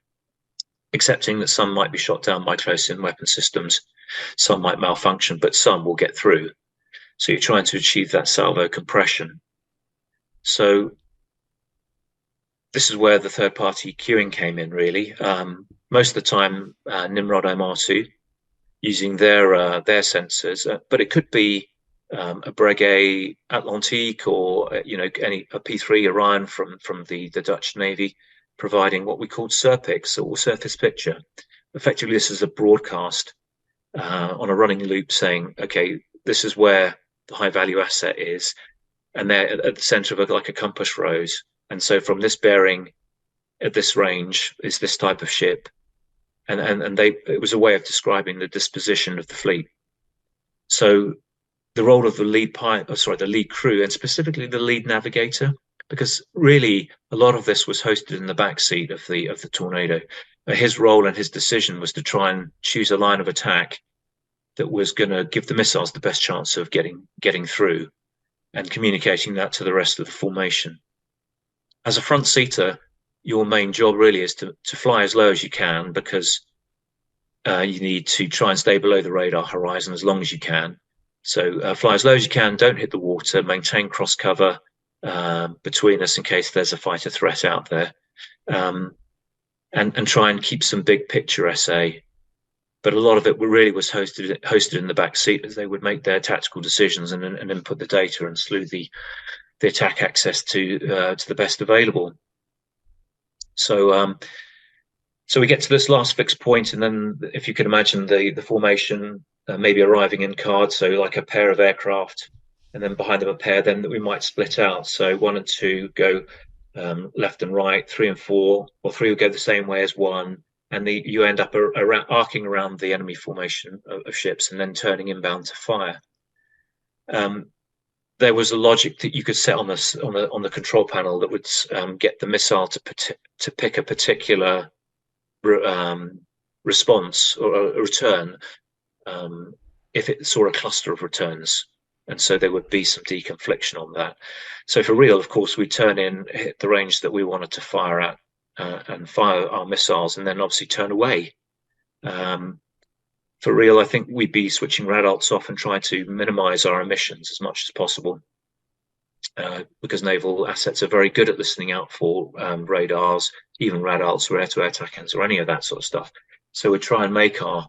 [SPEAKER 2] accepting that some might be shot down by close-in weapon systems, some might malfunction, but some will get through. So you're trying to achieve that salvo compression. So this is where the third-party queuing came in, really. Most of the time, Nimrod MR2, using their sensors, but it could be a Breguet Atlantique or a P3 Orion from the Dutch Navy, providing what we called SURPICs, or surface picture. Effectively, this is a broadcast on a running loop saying, okay, this is where the high value asset is, and they're at the center of like a compass rose. And so from this bearing at this range is this type of ship. And it was a way of describing the disposition of the fleet. So the role of the lead crew, and specifically the lead navigator, because really a lot of this was hosted in the back seat of the Tornado. His role and his decision was to try and choose a line of attack that was going to give the missiles the best chance of getting through, and communicating that to the rest of the formation. As a front seater, your main job really is to fly as low as you can, because you need to try and stay below the radar horizon as long as you can. So fly as low as you can, don't hit the water, maintain cross cover between us in case there's a fighter threat out there, and try and keep some big picture SA. But a lot of it really was hosted in the back seat, as they would make their tactical decisions and input the data and slew the attack access to the best available. So we get to this last fixed point, and then if you can imagine the formation maybe arriving in cards, so like a pair of aircraft, and then behind them a pair then that we might split out. So 1 and 2 go left and right, 3 and 4, or 3 will go the same way as 1, and you end up arcing around the enemy formation of ships and then turning inbound to fire. The there was a logic that you could set on the control panel that would get the missile to pick a particular response or a return if it saw a cluster of returns, and so there would be some deconfliction on that. So for real, of course, we turn in, hit the range that we wanted to fire at, and fire our missiles, and then obviously turn away. For real, I think we'd be switching radalts off and trying to minimize our emissions as much as possible, because naval assets are very good at listening out for radars, even radalts or air-to-air TACANs or any of that sort of stuff. So we try and make our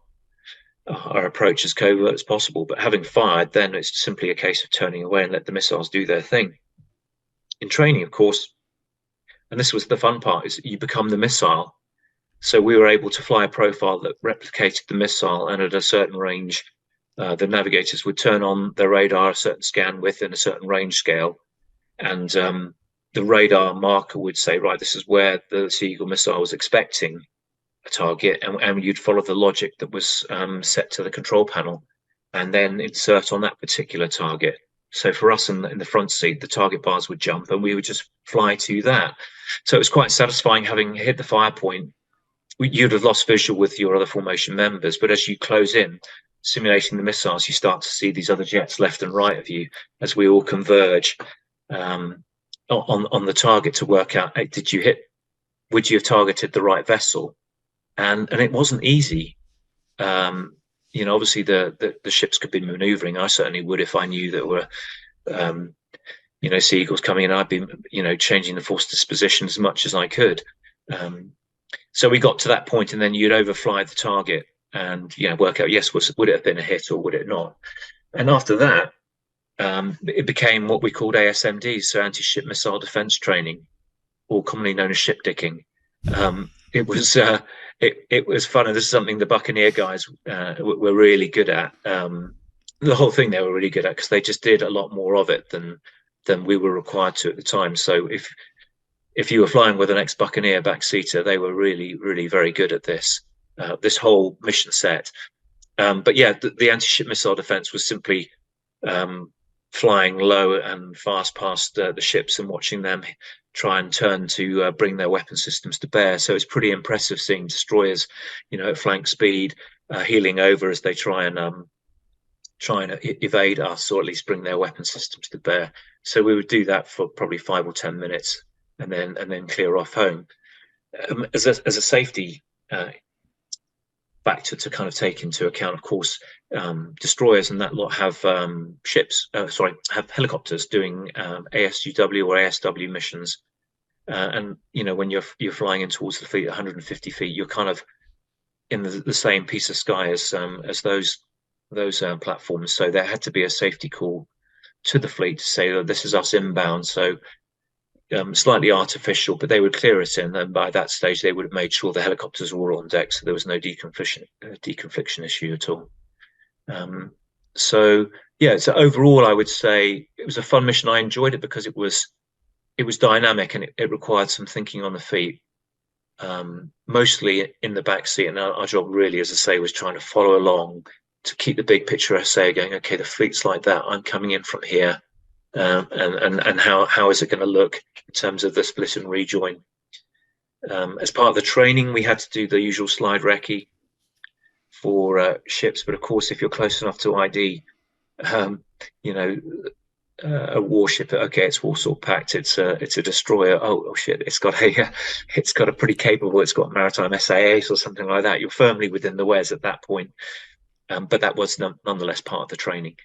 [SPEAKER 2] approach as covert as possible. But having fired, then it's simply a case of turning away and let the missiles do their thing. In training, of course, and this was the fun part, is you become the missile. So we were able to fly a profile that replicated the missile, and at a certain range, the navigators would turn on their radar a certain scan width and a certain range scale, and the radar marker would say, right, this is where the Sea Eagle missile was expecting a target, and you'd follow the logic that was set to the control panel, and then insert on that particular target. So for us in the front seat, the target bars would jump, and we would just fly to that. So it was quite satisfying having hit the fire point. You'd have lost visual with your other formation members, but as you close in, simulating the missiles, you start to see these other jets left and right of you as we all converge on the target to work out, hey, would you have targeted the right vessel? And it wasn't easy. Obviously the ships could be maneuvering. I certainly would if I knew that were Sea Eagles coming in. I'd be changing the Forster's position as much as I could. So we got to that point, and then you'd overfly the target and work out, yes, would it have been a hit or would it not? And after that, it became what we called ASMDs, so anti-ship missile defense training, or commonly known as ship dicking. It was fun, and this is something the Buccaneer guys were really good at. The whole thing they were really good at, because they just did a lot more of it than we were required to at the time. So if you were flying with an ex-Buccaneer backseater, they were really, really very good at this whole mission set. But yeah, the anti-ship missile defense was simply flying low and fast past the ships and watching them try and turn to bring their weapon systems to bear. So it's pretty impressive seeing destroyers, at flank speed, heeling over as they try and evade us, or at least bring their weapon systems to bear. So we would do that for probably 5 or 10 minutes, and then clear off home. As a safety factor to kind of take into account, of course, destroyers and that lot have have helicopters doing ASUW or ASW missions, and when you're flying in towards the fleet at 150 feet, you're kind of in the same piece of sky as those platforms. So there had to be a safety call to the fleet to say that this is us inbound. So slightly artificial, but they would clear us in, and by that stage they would have made sure the helicopters were all on deck, so there was no deconfliction issue at all. So overall I would say it was a fun mission. I enjoyed it because it was dynamic, and it required some thinking on the feet, mostly in the back seat, and our job really, as I say, was trying to follow along to keep the big picture essay going. Okay, the fleet's like that, I'm coming in from here, and how is it going to look in terms of the split and rejoin. As part of the training, we had to do the usual slide recce for ships, but of course, if you're close enough to ID, a warship, okay, it's Warsaw Pact, it's a destroyer. Oh shit, it's got a pretty capable, it's got Maritime SAS or something like that. You're firmly within the WES at that point, but that was nonetheless part of the training.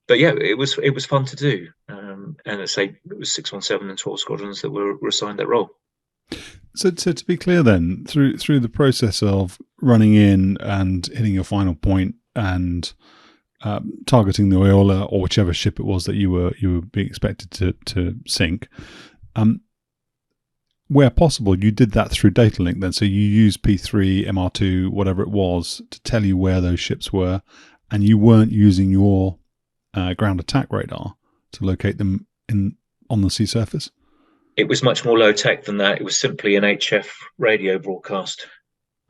[SPEAKER 2] But yeah, it was fun to do, and I say it was 617 and 12 squadrons that were assigned that role.
[SPEAKER 1] So to be clear, then through the process of running in and hitting your final point and targeting the Oyola or whichever ship it was that you were being expected to sink, where possible, you did that through data link. Then, so you used P3, MR2, whatever it was, to tell you where those ships were, and you weren't using your ground attack radar to locate them on the sea surface.
[SPEAKER 2] It was much more low tech than that. It was simply an HF radio broadcast.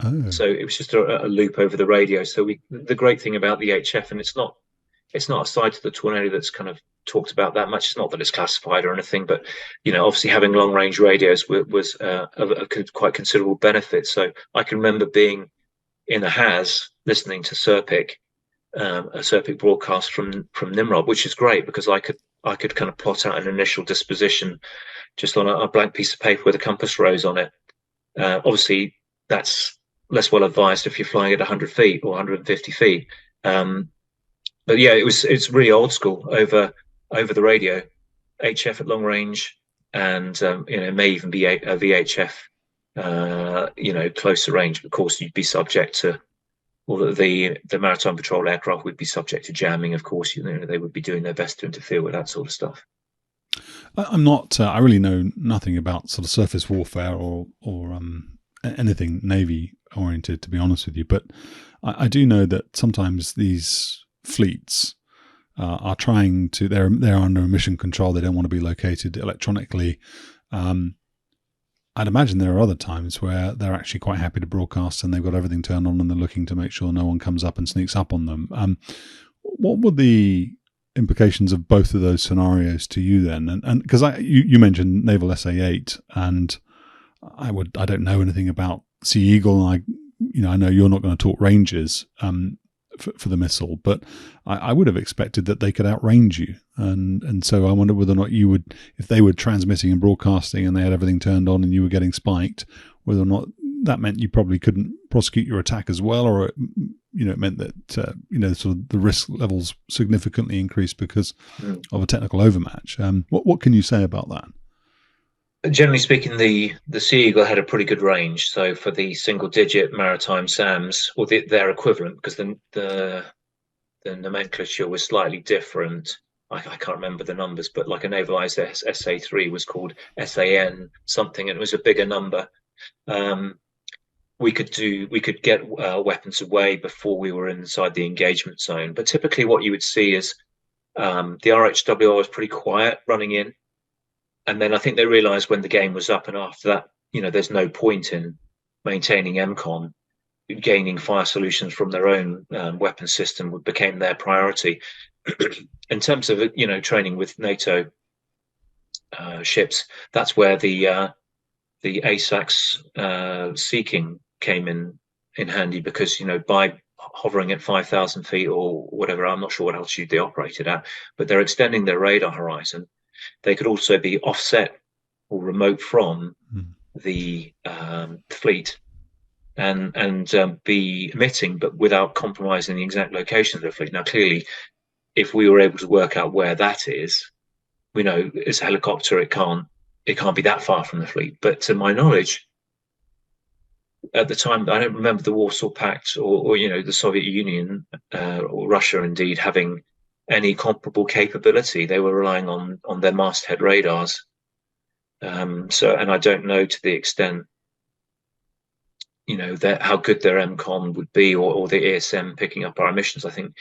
[SPEAKER 1] Oh.
[SPEAKER 2] So it was just a loop over the radio. So the great thing about the HF, and it's not a side to the Tornado that's kind of talked about that much. It's not that it's classified or anything, but obviously having long range radios was a quite considerable benefit. So I can remember being in a HAS listening to Serpic, a Serpic broadcast from Nimrod, which is great because I could kind of plot out an initial disposition just on a blank piece of paper with a compass rose on it. Obviously, that's less well advised if you're flying at 100 feet or 150 feet. But yeah, it's really old school over the radio, HF at long range, and it may even be a VHF, closer range. Of course, you'd be subject to, or the maritime patrol aircraft would be subject to jamming. Of course, they would be doing their best to interfere with that sort of stuff.
[SPEAKER 1] I'm not. I really know nothing about sort of surface warfare or anything Navy oriented, to be honest with you. But I do know that sometimes these fleets are trying to. They're under mission control. They don't want to be located electronically. I'd imagine there are other times where they're actually quite happy to broadcast and they've got everything turned on and they're looking to make sure no one comes up and sneaks up on them. What were the implications of both of those scenarios to you then? And because you mentioned Naval SA-8, and I don't know anything about Sea Eagle, and I know you're not going to talk ranges for the missile, but I would have expected that they could outrange you, and so I wonder whether or not you would, if they were transmitting and broadcasting and they had everything turned on and you were getting spiked, whether or not that meant you probably couldn't prosecute your attack as well, or it meant that sort of the risk levels significantly increased because of a technical overmatch. What can you say about that?
[SPEAKER 2] Generally speaking, the Sea Eagle had a pretty good range. So for the single-digit maritime SAMs, or their equivalent, because the nomenclature was slightly different. I can't remember the numbers, but like a navalized SA3 was called SAN something, and it was a bigger number. We could get weapons away before we were inside the engagement zone. But typically, what you would see is the RHWR was pretty quiet running in. And then I think they realized when the game was up, and after that, there's no point in maintaining MCON. Gaining fire solutions from their own weapon system became their priority. In terms of training with NATO ships, that's where the ASACs seeking came in handy, because by hovering at 5,000 feet or whatever, I'm not sure what altitude they operated at, but they're extending their radar horizon. They could also be offset or remote from the fleet and be emitting, but without compromising the exact location of the fleet. Now, clearly, if we were able to work out where that is, we know it's a helicopter. It can't be that far from the fleet. But to my knowledge, at the time, I don't remember the Warsaw Pact or the Soviet Union or Russia indeed having any comparable capability. They were relying on their masthead radars. And I don't know to the extent, how good their MCON would be, or the ESM picking up our emissions. I think,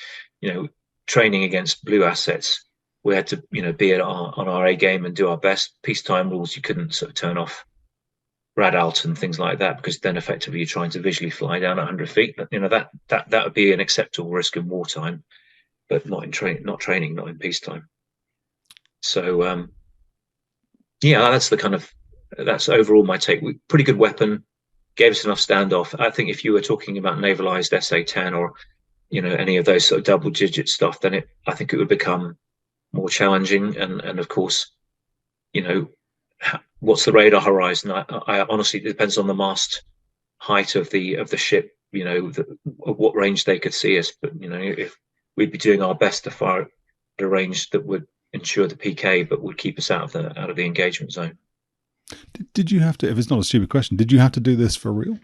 [SPEAKER 2] training against blue assets, we had to, be on our A game and do our best. Peacetime rules, you couldn't sort of turn off rad alt and things like that, because then effectively you're trying to visually fly down 100 feet. But that would be an acceptable risk in wartime, but not in training, not in peacetime. So that's overall my take. Pretty good weapon, gave us enough standoff. I think if you were talking about navalized SA-10 or any of those sort of double digit stuff, then I think it would become more challenging. And of course, what's the radar horizon? I honestly, it depends on the mast height of the ship, what range they could see us. But if we'd be doing our best to fire at a range that would ensure the PK, but would keep us out of the engagement zone.
[SPEAKER 1] Did you have to, if it's not a stupid question, did you have to do this for real?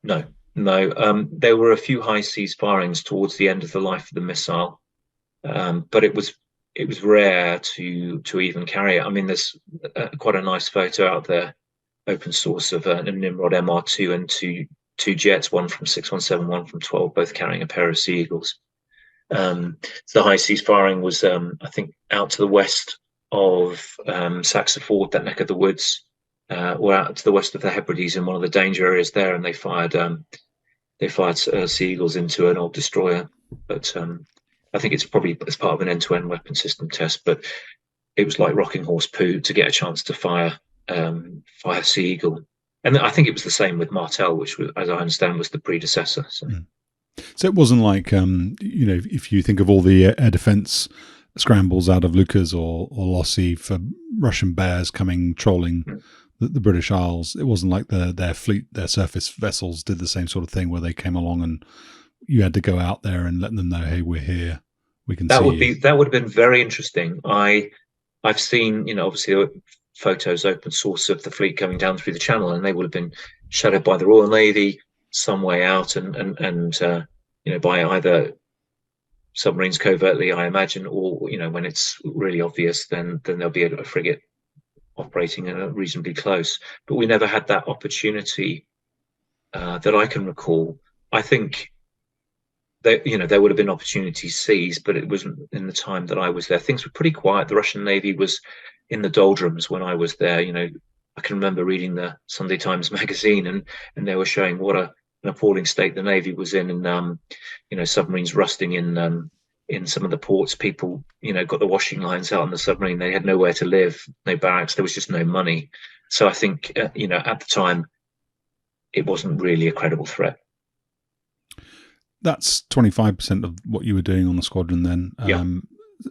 [SPEAKER 2] No. There were a few high seas firings towards the end of the life of the missile, but it was rare to even carry it. I mean, there's quite a nice photo out there, open source, of a Nimrod MR2 and two jets, one from 617, one from 12, both carrying a pair of Sea Eagles. So the high seas firing was, I think, out to the west of Saxa Ford, that neck of the woods, or out to the west of the Hebrides in one of the danger areas there, and they fired Sea Eagles into an old destroyer. But I think it's probably as part of an end-to-end weapon system test, but it was like rocking horse poo to get a chance to fire Sea Eagle. And I think it was the same with Martel, which was, as I understand, was the predecessor. So.
[SPEAKER 1] So it wasn't like, if you think of all the air defense scrambles out of Lucas or Lossi for Russian bears coming trolling the British Isles, it wasn't like their fleet, their surface vessels did the same sort of thing where they came along and you had to go out there and let them know, hey, we're here, we can see you.
[SPEAKER 2] That would have been very interesting. I've seen, obviously photos open source of the fleet coming down through the channel, and they would have been shadowed by the Royal Navy some way out, and by either submarines covertly, I imagine, or when it's really obvious, then there'll be a frigate operating reasonably close. But we never had that opportunity that I can recall. I think that there would have been opportunities seized, but it wasn't in the time that I was there. Things were pretty quiet. The Russian Navy was in the doldrums when I was there. I can remember reading the Sunday Times magazine, and they were showing what an appalling state the Navy was in, and submarines rusting in some of the ports. People got the washing lines out on the submarine. They had nowhere to live, no barracks. There was just no money. So I think at the time it wasn't really a credible threat.
[SPEAKER 1] That's 25% of what you were doing on the squadron then.
[SPEAKER 2] Yeah.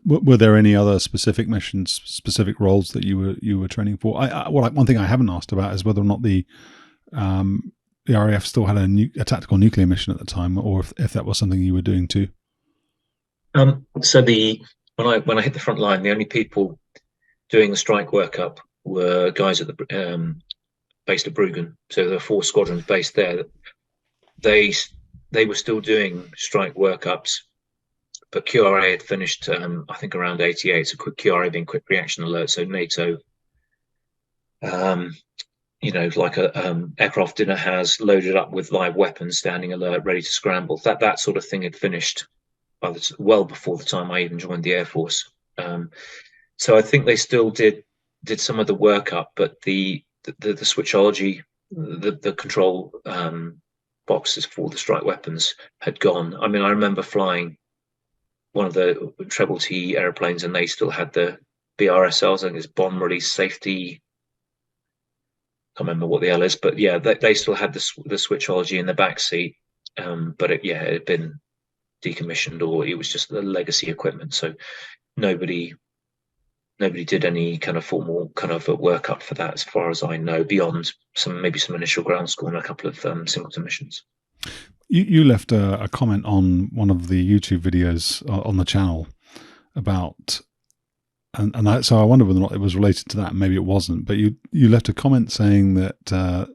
[SPEAKER 1] Were there any other specific missions, specific roles that you were training for? One thing I haven't asked about is whether or not the RAF still had a tactical nuclear mission at the time, or if that was something you were doing too.
[SPEAKER 2] So when I hit the front line, the only people doing the strike workup were guys at the based at Bruggen. So there were 4 squadrons based there. They were still doing strike workups, but QRA had finished, I think, around 88. So QRA being quick reaction alert. So NATO, like a aircraft dinner has loaded up with live weapons, standing alert, ready to scramble. That sort of thing had finished well before the time I even joined the Air Force. So I think they still did some of the workup, but the switchology, the control boxes for the strike weapons had gone. I mean, I remember flying one of the treble T airplanes, and they still had the BRSLs, I think it's bomb release safety. I can't remember what the L is, but yeah, they still had the switchology in the back seat. But it had been decommissioned, or it was just the legacy equipment. So nobody did any kind of formal kind of a workup for that, as far as I know, beyond maybe some initial ground school and a couple of singleton missions.
[SPEAKER 1] You left a comment on one of the YouTube videos on the channel about, so I wonder whether or not it was related to that. Maybe it wasn't, but you left a comment saying that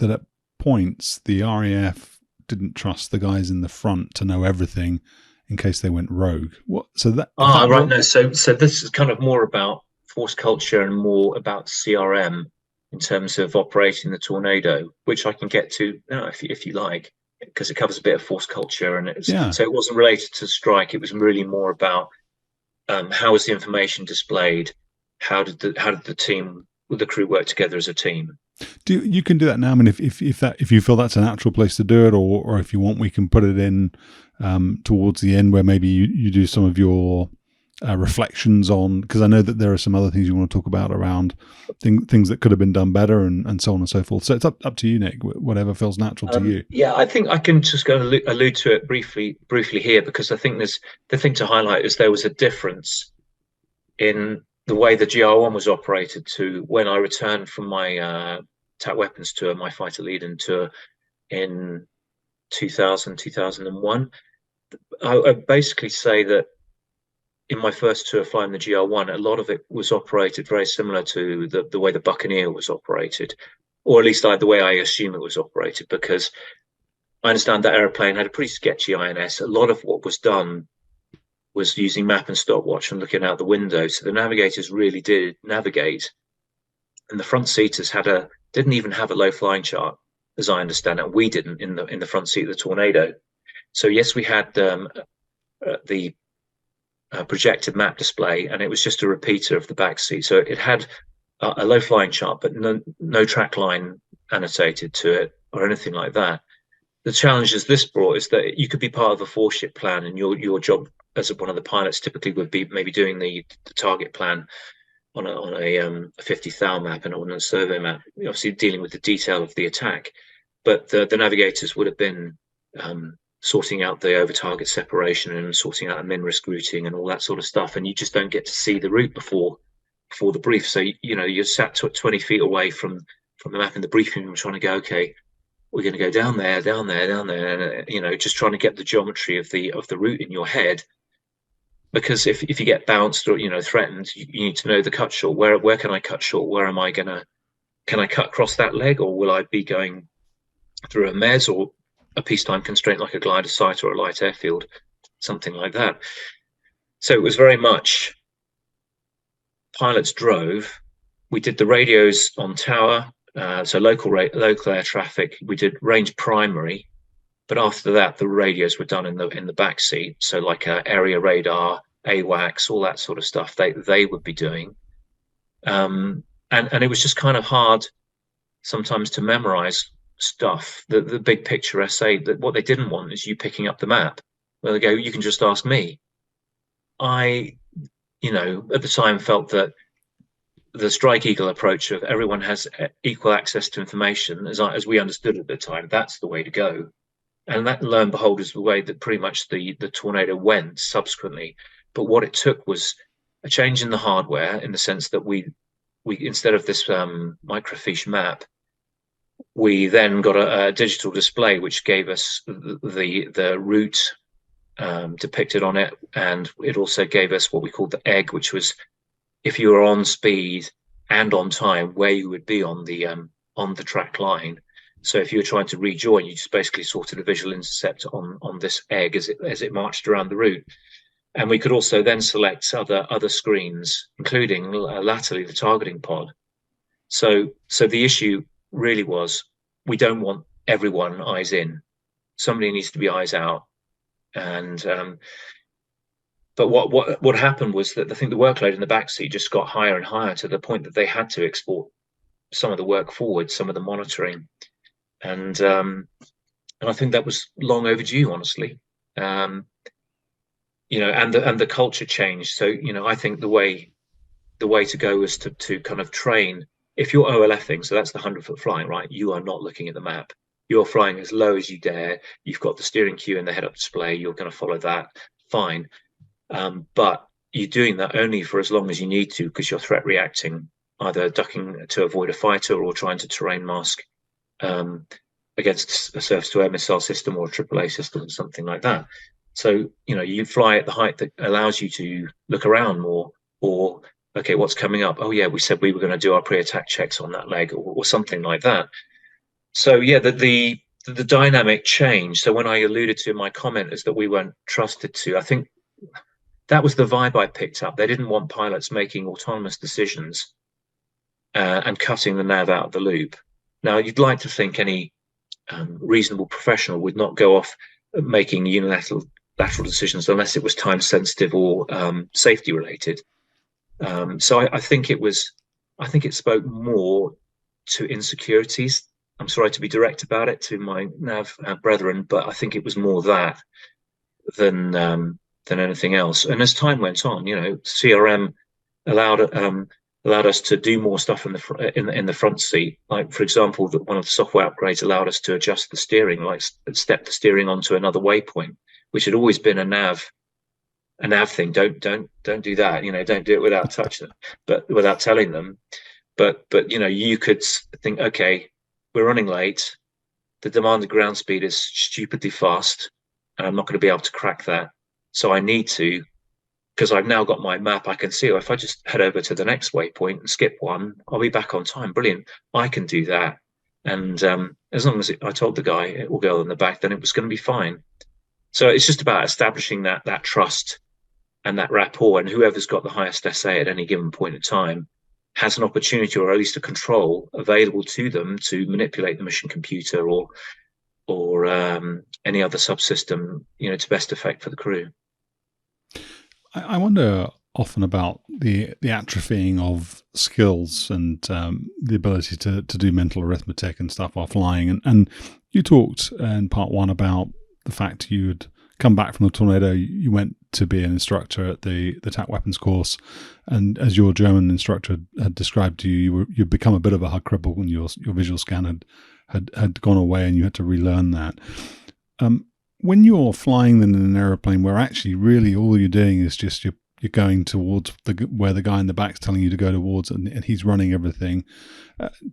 [SPEAKER 1] at points the RAF didn't trust the guys in the front to know everything in case they went rogue. What? So that.
[SPEAKER 2] Right. No. So this is kind of more about force culture and more about CRM in terms of operating the Tornado, which I can get to if you like, because it covers a bit of force culture, and so it wasn't related to strike. It was really more about how was the information displayed, how did the team, the crew work together as a team.
[SPEAKER 1] You can do that now? I mean, if you feel that's a natural place to do it, or if you want, we can put it in towards the end where maybe you do some of your reflections on, because I know that there are some other things you want to talk about around things that could have been done better and so on and so forth. So it's up to you, Nick, whatever feels natural to you.
[SPEAKER 2] Yeah, I think I can just go and allude to it briefly here, because I think the thing to highlight is there was a difference in the way the GR1 was operated to when I returned from my TAC weapons tour, my fighter lead-in tour in 2001. I basically say that in my first tour flying the GR1, a lot of it was operated very similar to the way the Buccaneer was operated, or at least the way I assume it was operated, because I understand that airplane had a pretty sketchy INS. A lot of what was done was using map and stopwatch and looking out the window. So the navigators really did navigate, and the front seaters didn't even have a low flying chart, as I understand it. We didn't in the front seat of the Tornado. So yes, we had the projected map display, and it was just a repeater of the back seat. So it had a low flying chart, but no track line annotated to it or anything like that. The challenges this brought is that you could be part of a 4-ship plan, and your job as one of the pilots typically would be maybe doing the target plan on a 50 thou map and on a survey map, obviously dealing with the detail of the attack. But the navigators would have been sorting out the over target separation and sorting out the min risk routing and all that sort of stuff. And you just don't get to see the route before the brief. So you're sat 20 feet away from the map in the briefing room trying to go, okay, we're going to go down there, and just trying to get the geometry of the route in your head. Because if you get bounced or threatened, you need to know the cut short. Where can I cut short? Where am I can I cut across that leg, or will I be going through a mez or a peacetime constraint like a glider site or a light airfield, something like that? So it was very much pilots drove. We did the radios on tower, so local air traffic. We did range primary, but after that, the radios were done in the back seat. So like area radar, AWACS, all that sort of stuff. They would be doing, and it was just kind of hard sometimes to memorize stuff. The big picture SA. That what they didn't want is you picking up the map. Well, they go, you can just ask me. I, at the time felt that the Strike Eagle approach of everyone has equal access to information, as we understood at the time, that's the way to go. And that, lo and behold, is the way that pretty much the Tornado went subsequently. But what it took was a change in the hardware, in the sense that we instead of this microfiche map, we then got a digital display which gave us the route depicted on it, and it also gave us what we called the egg, which was if you were on speed and on time, where you would be on the track line. So if you were trying to rejoin, you just basically sorted a visual intercept on this egg as it marched around the route. And we could also then select other screens, including latterly the targeting pod. So the issue really was, we don't want everyone eyes in. Somebody needs to be eyes out. And but what happened was that I think the workload in the backseat just got higher and higher, to the point that they had to export some of the work forward, some of the monitoring. And I think that was long overdue, honestly. And the culture changed. So I think the way to go was to kind of train. If you're OLFing, so that's the 100-foot flying, right? You are not looking at the map. You're flying as low as you dare. You've got the steering cue and the head-up display. You're going to follow that. Fine. But you're doing that only for as long as you need to, because you're threat reacting, either ducking to avoid a fighter or trying to terrain mask against a surface-to-air missile system or a AAA system or something like that. So, you fly at the height that allows you to look around more, or, okay, what's coming up? Oh, yeah, we said we were going to do our pre-attack checks on that leg, or something like that. So, yeah, the dynamic changed. So when I alluded to in my comment is that we weren't trusted to, I think that was the vibe I picked up. They didn't want pilots making autonomous decisions and cutting the nav out of the loop. Now, you'd like to think any reasonable professional would not go off making unilateral decisions unless it was time sensitive or safety related. So I think it spoke more to insecurities. I'm sorry to be direct about it to my nav brethren, but I think it was more that than anything else. And as time went on, CRM allowed us to do more stuff in the front seat. Like, for example, that one of the software upgrades allowed us to adjust the steering, like step the steering onto another waypoint, which had always been a nav thing. Don't do that. Don't do it without touching them, but without telling them. But you could think, okay, we're running late. The demanded ground speed is stupidly fast, and I'm not going to be able to crack that. So I need to, because I've now got my map, I can see, if I just head over to the next waypoint and skip one, I'll be back on time. Brilliant. I can do that. And as long as I told the guy or girl in the back, then it was going to be fine. So it's just about establishing that trust and that rapport, and whoever's got the highest SA at any given point in time has an opportunity, or at least a control available to them, to manipulate the mission computer or any other subsystem, to best effect for the crew.
[SPEAKER 1] I wonder often about the atrophying of skills and the ability to do mental arithmetic and stuff while flying. And you talked in part one about the fact you'd come back from the Tornado, you went to be an instructor at the TAC weapons course, and as your German instructor had described to you, you'd become a bit of a hard cripple when your visual scan had gone away and you had to relearn that. When you're flying in an aeroplane where actually really all you're doing is just you're going towards where the guy in the back's telling you to go towards, and he's running everything,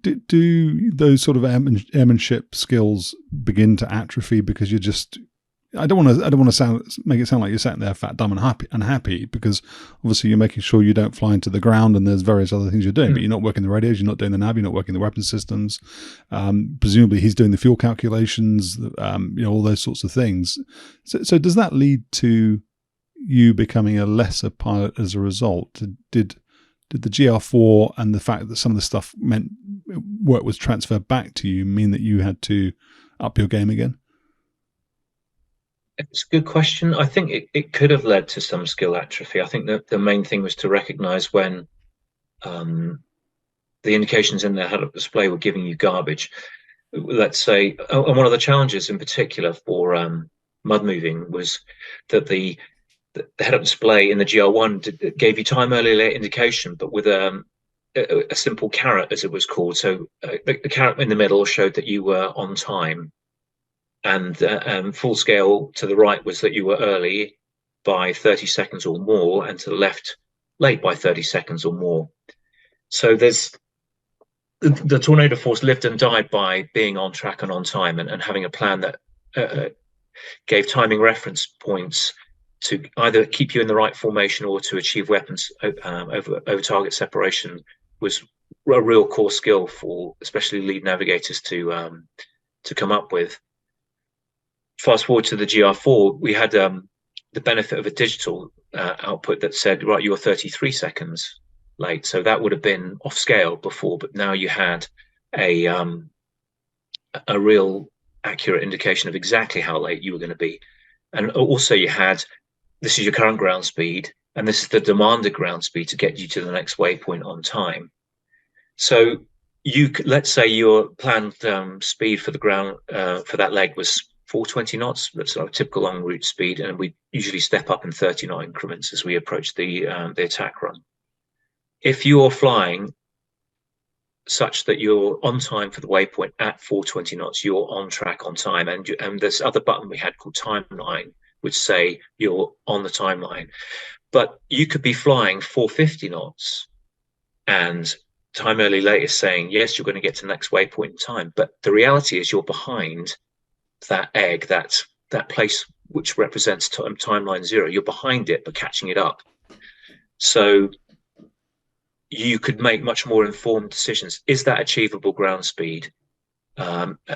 [SPEAKER 1] do those sort of airmanship skills begin to atrophy because you're just, I don't want to make it sound like you're sat there fat, dumb, and unhappy, because obviously you're making sure you don't fly into the ground, and there's various other things you're doing, but you're not working the radios, you're not doing the nav, you're not working the weapon systems. Presumably he's doing the fuel calculations, all those sorts of things. So does that lead to you becoming a lesser pilot as a result? Did the GR4 and the fact that some of the stuff meant work was transferred back to you mean that you had to up your game again?
[SPEAKER 2] It's a good question. I think it could have led to some skill atrophy. I think that the main thing was to recognize when the indications in the head-up display were giving you garbage. Let's say, and one of the challenges in particular for mud moving was that the head-up display in the GR1 gave you time early late indication, but with a simple caret, as it was called. So the caret in the middle showed that you were on time, and full scale to the right was that you were early by 30 seconds or more, and to the left late by 30 seconds or more. So there's the Tornado Force lived and died by being on track and on time, and having a plan that gave timing reference points to either keep you in the right formation or to achieve weapons over target separation was a real core skill for especially lead navigators to come up with. Fast forward to the GR4, we had the benefit of a digital output that said, right, you're 33 seconds late. So that would have been off scale before, but now you had a real accurate indication of exactly how late you were going to be. And also you had, this is your current ground speed, and this is the demanded ground speed to get you to the next waypoint on time. So let's say your planned speed for the ground for that leg was 420 knots. That's our typical long route speed, and we usually step up in 30 knot increments as we approach the attack run. If you're flying such that you're on time for the waypoint at 420 knots, you're on track, on time, and this other button we had called timeline would say you're on the timeline. But you could be flying 450 knots and time early late is saying, yes, you're going to get to the next waypoint in time. But the reality is you're behind that egg, that place which represents timeline 0. You're behind it, but catching it up. So you could make much more informed decisions. Is that achievable ground speed?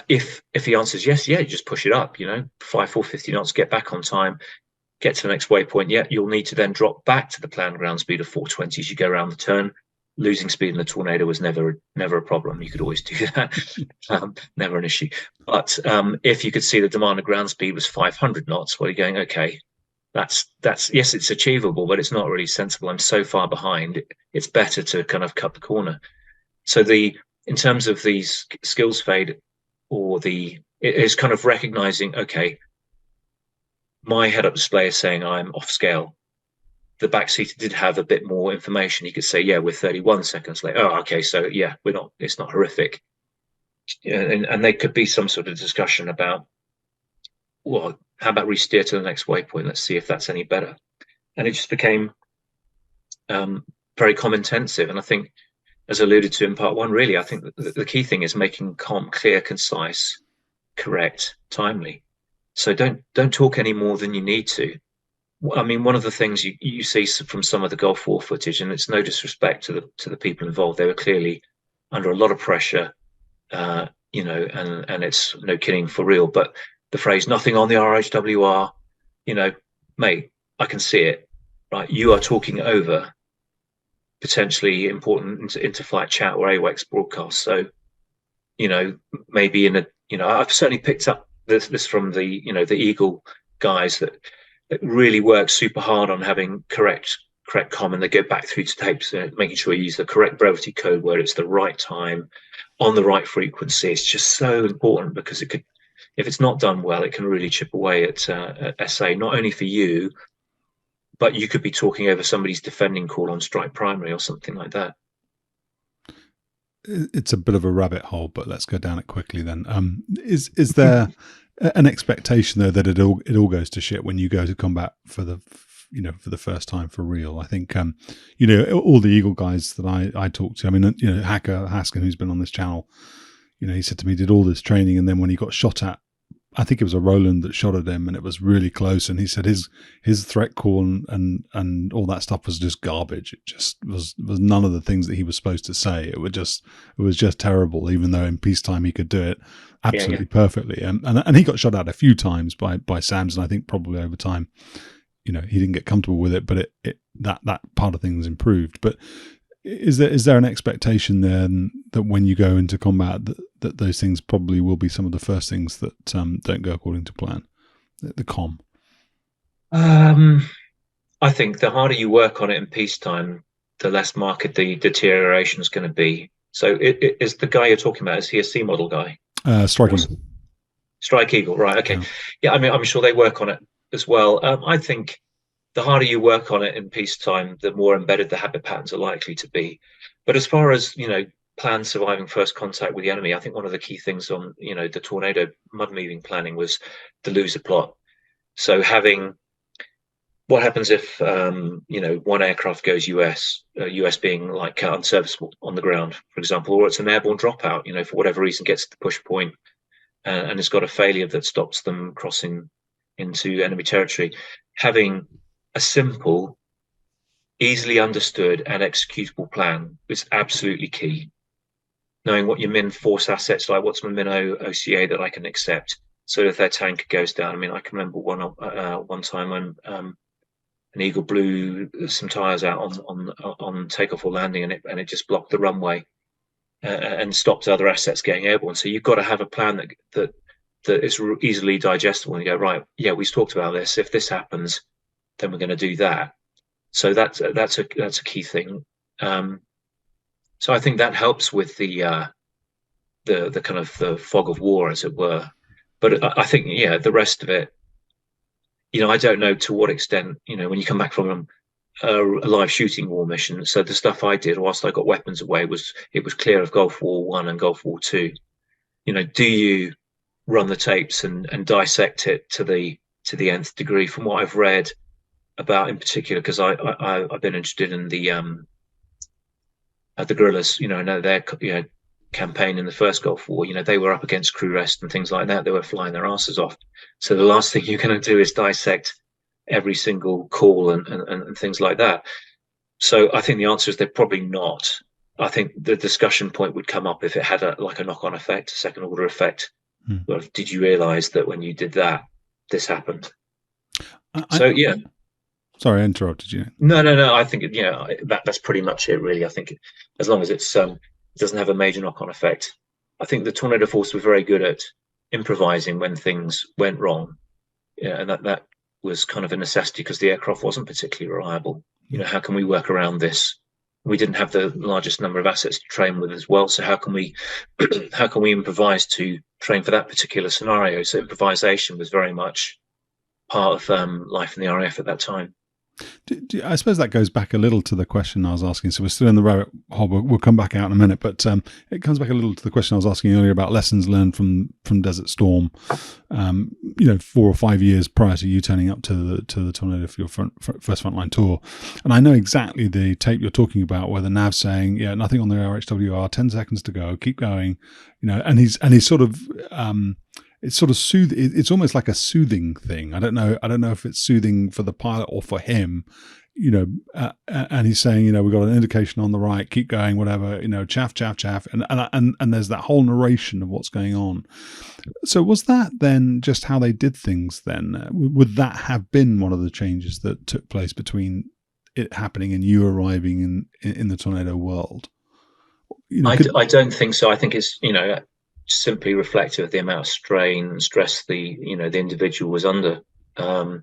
[SPEAKER 2] If the answer is yes, yeah, you just push it up, fly 450 knots, get back on time, get to the next waypoint. Yeah, you'll need to then drop back to the planned ground speed of 420 as you go around the turn. Losing speed in the Tornado was never a problem. You could always do that. Never an issue. But if you could see the demanded ground speed was 500 knots, well, you're going, okay, that's yes, it's achievable, but it's not really sensible. I'm so far behind. It's better to kind of cut the corner. So in terms of these skills fade, it is kind of recognizing, okay, my head-up display is saying I'm off scale. The backseater did have a bit more information. You could say, yeah, we're 31 seconds late. Oh, okay, so yeah, it's not horrific. And there could be some sort of discussion about, well, how about re-steer to the next waypoint? Let's see if that's any better. And it just became very com-intensive. And I think, as alluded to in part 1, really, I think the key thing is making com clear, concise, correct, timely. So don't talk any more than you need to. I mean, one of the things you see from some of the Gulf War footage, and it's no disrespect to the people involved, they were clearly under a lot of pressure, and it's no kidding for real. But the phrase "nothing on the RHWR," mate, I can see it. Right, you are talking over potentially important inter-flight chat or AWACS broadcast. So, maybe I've certainly picked up this from the Eagle guys that really work super hard on having correct comm, and they go back through to tapes, making sure you use the correct brevity code where it's the right time on the right frequency. It's just so important, because if it's not done well, it can really chip away at SA, not only for you, but you could be talking over somebody's defending call on strike primary or something like that.
[SPEAKER 1] It's a bit of a rabbit hole, but let's go down it quickly then. Is there an expectation though that it all goes to shit when you go to combat for the first time for real? I think all the Eagle guys that I talked to, I mean, Hacker Haskin, who's been on this channel, he said to me, he did all this training, and then when he got shot at, I think it was a Roland that shot at him, and it was really close. And he said his threat call and all that stuff was just garbage. It just was none of the things that he was supposed to say. It was just terrible. Even though in peacetime he could do it absolutely perfectly. And he got shot at a few times by SAMs, and I think probably over time, he didn't get comfortable with it. But that part of things improved. But is there an expectation then that when you go into combat that those things probably will be some of the first things that don't go according to plan? The comm.
[SPEAKER 2] I think the harder you work on it in peacetime, the less marked the deterioration is going to be. So is the guy you're talking about, is he a C model guy?
[SPEAKER 1] Strike Eagle.
[SPEAKER 2] Strike Eagle, right? Okay. Yeah, I mean, I'm sure they work on it as well. I think the harder you work on it in peacetime, the more embedded the habit patterns are likely to be. But as far as, plan surviving first contact with the enemy, I think one of the key things on, the Tornado mud moving planning was the loser plot. So what happens if, one aircraft goes US being like unserviceable on the ground, for example, or it's an airborne dropout, for whatever reason gets to the push point, and it's got a failure that stops them crossing into enemy territory. Having a simple, easily understood and executable plan is absolutely key. Knowing what your min force assets like, what's my min OCA that I can accept, so if their tanker goes down. I mean, I can remember one time when an Eagle blew some tires out on takeoff or landing, and it just blocked the runway and stopped other assets getting airborne. So you've got to have a plan that is easily digestible, and you go, right, yeah, we've talked about this. If this happens, then we're going to do that. So that's a key thing. So I think that helps with the kind of the fog of war, as it were. But I think, the rest of it, I don't know to what extent, when you come back from a live shooting war mission. So the stuff I did whilst I got weapons away it was clear of Gulf War I and Gulf War II. Do you run the tapes and dissect it to the nth degree? From what I've read about, in particular, because I've been interested in the guerrillas, I know their campaign in the first Gulf War, they were up against crew rest and things like that. They were flying their asses off. So the last thing you're going to do is dissect every single call and things like that. So I think the answer is they're probably not. I think the discussion point would come up if it had a knock-on effect, a second order effect. Well, did you realize that when you did that, this happened?
[SPEAKER 1] Sorry, I interrupted you.
[SPEAKER 2] No. I think that's pretty much it, really. I think as long as it doesn't have a major knock-on effect. I think the Tornado Force were very good at improvising when things went wrong, and that was kind of a necessity because the aircraft wasn't particularly reliable. How can we work around this? We didn't have the largest number of assets to train with as well. So how can we improvise to train for that particular scenario? So improvisation was very much part of life in the RAF at that time.
[SPEAKER 1] I suppose that goes back a little to the question I was asking. So we're still in the rabbit hole. We'll come back out in a minute, but it comes back a little to the question I was asking earlier about lessons learned from Desert Storm. 4 or 5 years prior to you turning up to the Tornado for your first frontline tour, and I know exactly the tape you're talking about, where the nav's saying, "Yeah, nothing on the RHWR, 10 seconds to go, keep going," and he's sort of. It's sort of it's almost like a soothing thing. I don't know if it's soothing for the pilot or for him, and he's saying, we've got an indication on the right, keep going, whatever, chaff, and there's that whole narration of what's going on. So was that then just how they did things then? Would that have been one of the changes that took place between it happening and you arriving in the Tornado world?
[SPEAKER 2] I don't think so. I think it's, simply reflective of the amount of strain and stress the individual was under. I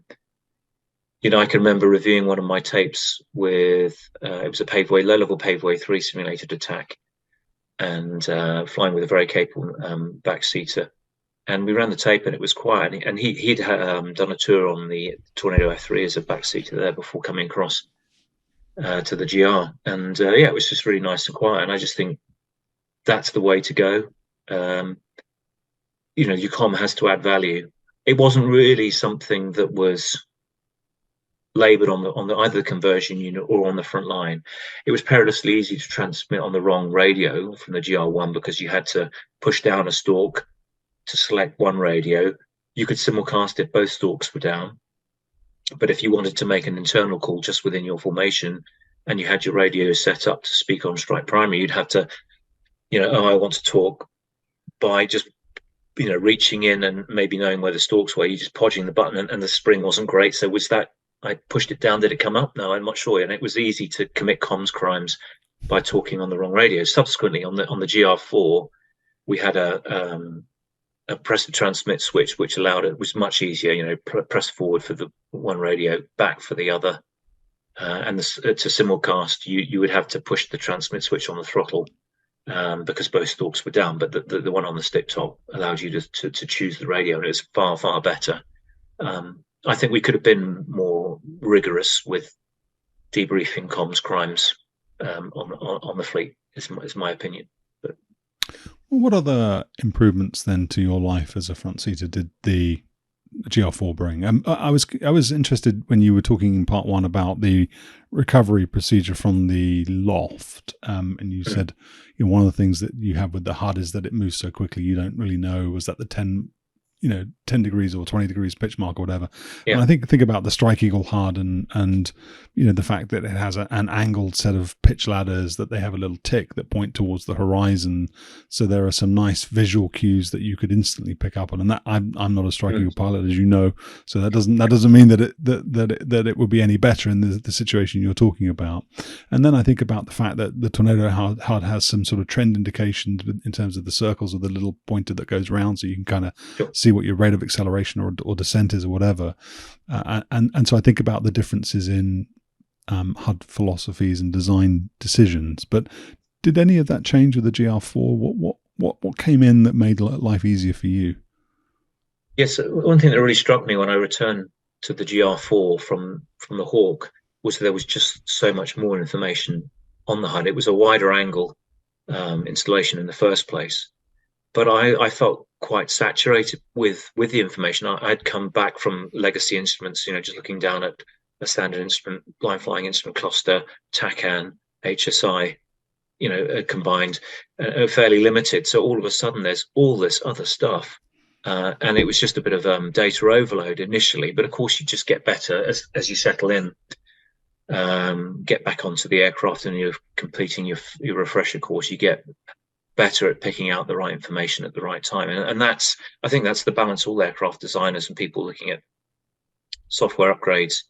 [SPEAKER 2] can remember reviewing one of my tapes with it was a low-level paveway 3 simulated attack, and flying with a very capable backseater, and we ran the tape, and it was quiet. And he'd done a tour on the Tornado F3 as a backseater there before coming across to the GR, and yeah, it was just really nice and quiet. And I just think that's the way to go. Your comm has to add value. It wasn't really something that was laboured on the either the conversion unit or on the front line. It was perilously easy to transmit on the wrong radio from the GR1 because you had to push down a stalk to select one radio. You could simulcast if both stalks were down, but if you wanted to make an internal call just within your formation and you had your radio set up to speak on strike primary, you'd have to, I want to talk by just reaching in and maybe knowing where the stalks were. You just podging the button, and the spring wasn't great. So was that, I pushed it down, did it come up? No, I'm not sure. And it was easy to commit comms crimes by talking on the wrong radio. Subsequently, on the GR4, we had a press to transmit switch, which allowed it was much easier. Press forward for the one radio, back for the other, and to simulcast, you would have to push the transmit switch on the throttle because both stalks were down. But the one on the stick top allowed you to choose the radio, and it was far better. I think we could have been more rigorous with debriefing comms crimes on the fleet. Is my opinion. But
[SPEAKER 1] what other improvements then to your life as a front seater did the GR4 bring? I was interested when you were talking in part one about the recovery procedure from the loft, and you said one of the things that you have with the HUD is that it moves so quickly you don't really know, was that the 10 degrees or 20 degrees pitch mark or whatever.
[SPEAKER 2] Yeah.
[SPEAKER 1] And I think about the Strike Eagle HUD and the fact that it has an angled set of pitch ladders, that they have a little tick that point towards the horizon. So there are some nice visual cues that you could instantly pick up on. And that I'm not a Strike Eagle pilot, as you know, so that doesn't mean that it would be any better in the situation you're talking about. And then I think about the fact that the Tornado HUD has some sort of trend indications in terms of the circles of the little pointer that goes around, so you can kind of see what your rate of acceleration or descent is or whatever. And so I think about the differences in HUD philosophies and design decisions. But did any of that change with the GR4? What came in that made life easier for you?
[SPEAKER 2] Yes, one thing that really struck me when I returned to the GR4 from the Hawk was that there was just so much more information on the HUD. It was a wider angle installation in the first place. But I felt quite saturated with the information. I'd come back from legacy instruments, just looking down at a standard instrument, blind flying instrument cluster, TACAN, HSI, combined, fairly limited. So all of a sudden, there's all this other stuff, and it was just a bit of data overload initially. But of course, you just get better as you settle in, get back onto the aircraft, and you're completing your refresher course. You get better at picking out the right information at the right time, and I think that's the balance all aircraft designers and people looking at software upgrades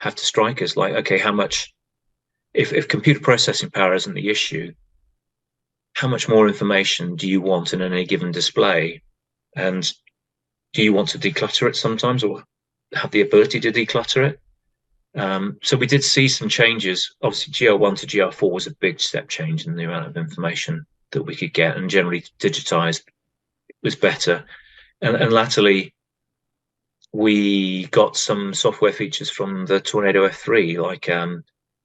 [SPEAKER 2] have to strike as like, okay, how much, if computer processing power isn't the issue, how much more information do you want in any given display, and do you want to declutter it sometimes or have the ability to declutter it? So we did see some changes. Obviously GR1 to GR4 was a big step change in the amount of information that we could get, and generally digitized was better. And latterly, we got some software features from the Tornado F3, like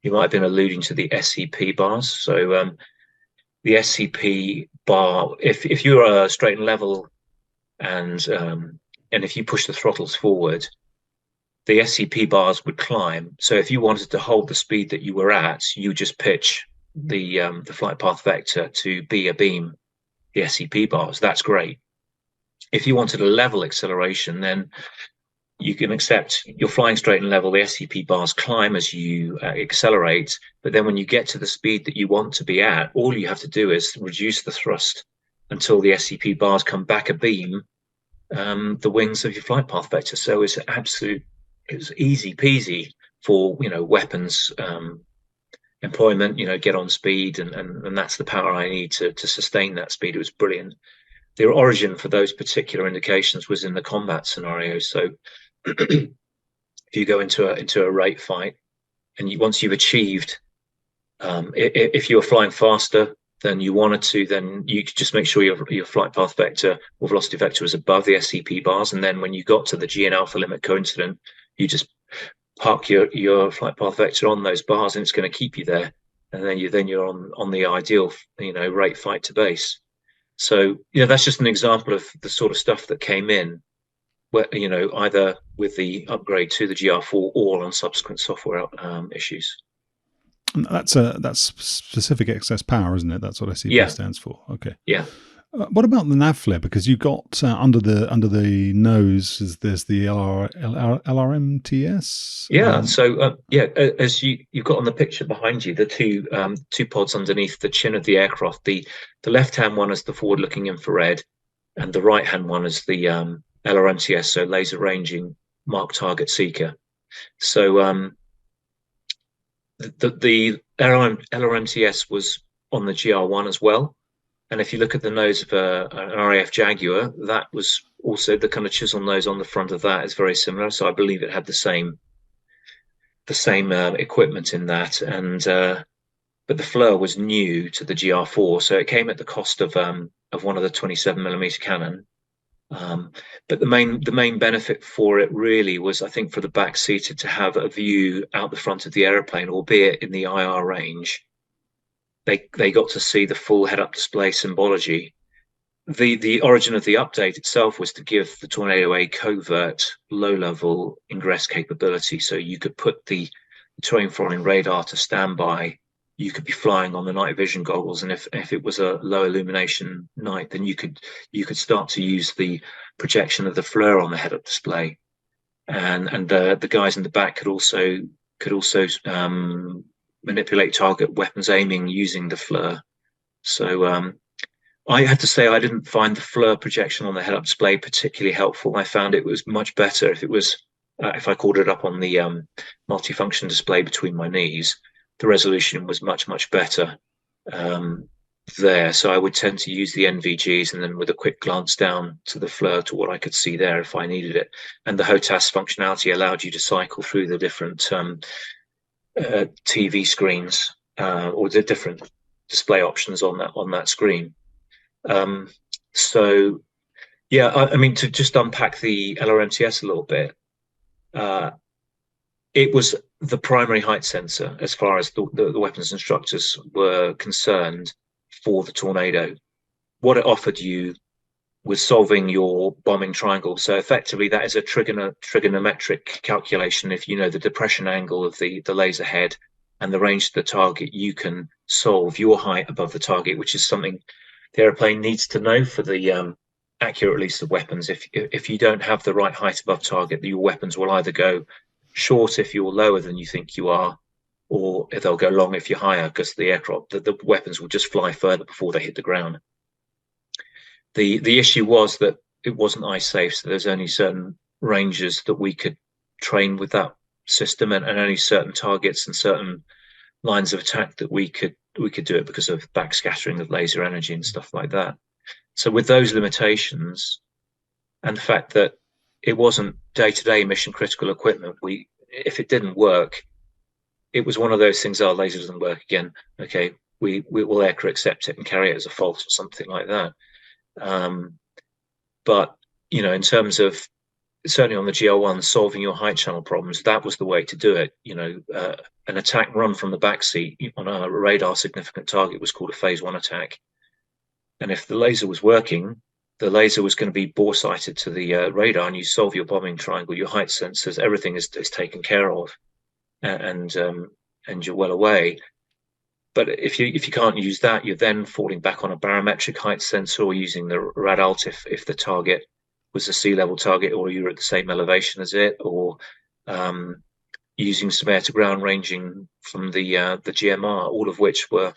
[SPEAKER 2] you might have been alluding to the SCP bars. So the SCP bar, if you're straight and level, and if you push the throttles forward, the SCP bars would climb. So if you wanted to hold the speed that you were at, you just pitch the flight path vector to be a beam, the SCP bars. That's great. If you wanted a level acceleration, then you can accept you're flying straight and level, the SCP bars climb as you accelerate, but then when you get to the speed that you want to be at, all you have to do is reduce the thrust until the SCP bars come back a beam, the wings of your flight path vector. So it's easy peasy for weapons employment, get on speed, and that's the power I need to sustain that speed. It was brilliant. The origin for those particular indications was in the combat scenario. So if you go into a rate fight, and once you've achieved, if you were flying faster then you wanted to, then you could just make sure your flight path vector or velocity vector was above the SCP bars. And then when you got to the G and alpha limit coincident, you just park your flight path vector on those bars, and it's going to keep you there. And then you're on the ideal, rate flight to base. So, that's just an example of the sort of stuff that came in, where, either with the upgrade to the GR4 or on subsequent software issues.
[SPEAKER 1] That's specific excess power, isn't it? That's what SCP stands for. Okay.
[SPEAKER 2] Yeah.
[SPEAKER 1] What about the NAVFLIR? Because you got under the nose, there's the LRMTS.
[SPEAKER 2] Yeah. So as you've got on the picture behind you, the two pods underneath the chin of the aircraft. The left hand one is the forward looking infrared, and the right hand one is the LRMTS, so laser ranging mark target seeker. So the LRMTS was on the GR1 as well. And if you look at the nose of an RAF Jaguar, that was also the kind of chisel nose on the front of that is very similar. So I believe it had the same equipment in that. And but the FLIR was new to the GR4, so it came at the cost of one of the 27mm cannon. But the main benefit for it really was, I think, for the back seated to have a view out the front of the aeroplane, albeit in the IR range. They got to see the full head-up display symbology. The origin of the update itself was to give the Tornado a covert, low-level ingress capability, so you could put the terrain following radar to standby. You could be flying on the night vision goggles, and if it was a low illumination night, then you could start to use the projection of the FLIR on the head-up display, and the guys in the back could also manipulate target weapons aiming using the FLIR. So I have to say I didn't find the FLIR projection on the head-up display particularly helpful. I found it was much better if I called it up on the multifunction display between my knees. The resolution was much better there. So I would tend to use the NVGs, and then with a quick glance down to the FLIR to what I could see there if I needed it. And the HOTAS functionality allowed you to cycle through the different TV screens or the different display options on that screen. So yeah, I mean, to just unpack the LRMTS a little bit, it was the primary height sensor as far as the weapons instructors were concerned for the Tornado. What it offered you was solving your bombing triangle. So effectively, that is a trigonometric calculation. If you know the depression angle of the laser head and the range of the target, you can solve your height above the target, which is something the airplane needs to know for the accurate release of weapons. If you don't have the right height above target, your weapons will either go short if you're lower than you think you are, or they'll go long if you're higher, because the weapons will just fly further before they hit the ground. The issue was that it wasn't ice safe, so there's only certain ranges that we could train with that system, and only certain targets and certain lines of attack that we could do it because of backscattering of laser energy and stuff like that. So with those limitations and the fact that it wasn't day-to-day mission critical equipment, if it didn't work, it was one of those things. Our laser doesn't work again. Okay, we will aircrew accept it and carry it as a fault or something like that. But in terms of certainly on the GR1, solving your height channel problems, that was the way to do it. An attack run from the back seat on a radar significant target was called a phase 1 attack. And if the laser was working, the laser was going to be bore sighted to the radar, and you solve your bombing triangle, your height sensors, everything is taken care of, and you're well away. But if you can't use that, you're then falling back on a barometric height sensor, or using the rad-alt if the target was a sea level target, or you're at the same elevation as it, or using some air to ground ranging from the GMR, all of which were,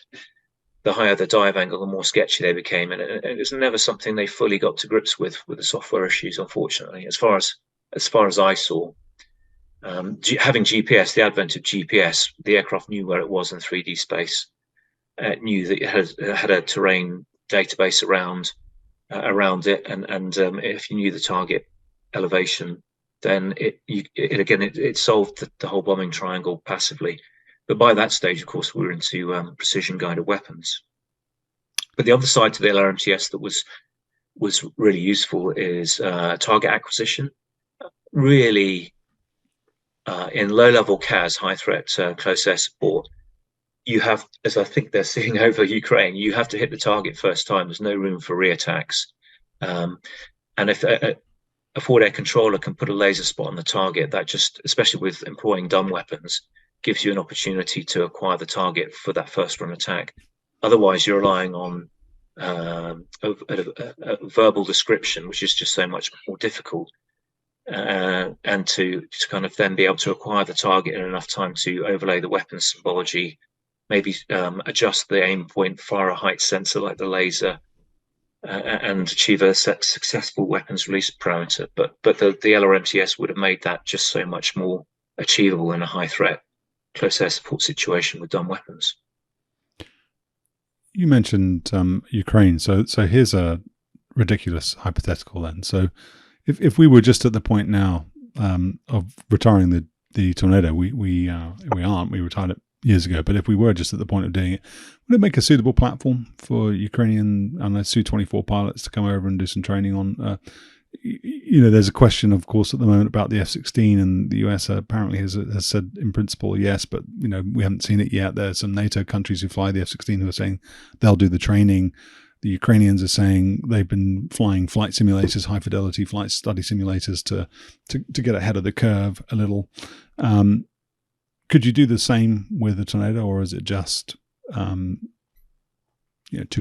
[SPEAKER 2] the higher the dive angle, the more sketchy they became, and it was never something they fully got to grips with the software issues, unfortunately, as far as I saw. Having GPS, the advent of GPS, the aircraft knew where it was in 3D space. It knew that it had a terrain database around it, and if you knew the target elevation, then it solved the whole bombing triangle passively. But by that stage, of course, we were into precision guided weapons. But the other side to the LRMTS that was really useful is target acquisition. Really, in low-level CAS, high-threat close air support, you have, as I think they're seeing over Ukraine, you have to hit the target first time. There's no room for reattacks. And if a forward air controller can put a laser spot on the target, that just, especially with employing dumb weapons, gives you an opportunity to acquire the target for that first run attack. Otherwise, you're relying on a verbal description, which is just so much more difficult. And to kind of then be able to acquire the target in enough time to overlay the weapon symbology, maybe adjust the aim point, fire a height sensor like the laser, and achieve a successful weapons release parameter. But the LRMTS would have made that just so much more achievable in a high threat close air support situation with dumb weapons.
[SPEAKER 1] You mentioned Ukraine, so here's a ridiculous hypothetical then. So if we were just at the point now of retiring the Tornado, we aren't. We retired it years ago. But if we were just at the point of doing it, would it make a suitable platform for Ukrainian Su-24 pilots to come over and do some training on? There's a question, of course, at the moment about the F-16, and the US apparently has said in principle yes, but we haven't seen it yet. There's some NATO countries who fly the F-16 who are saying they'll do the training. The Ukrainians are saying they've been flying flight simulators, high fidelity flight study simulators to get ahead of the curve a little. Could you do the same with the Tornado, or is it just too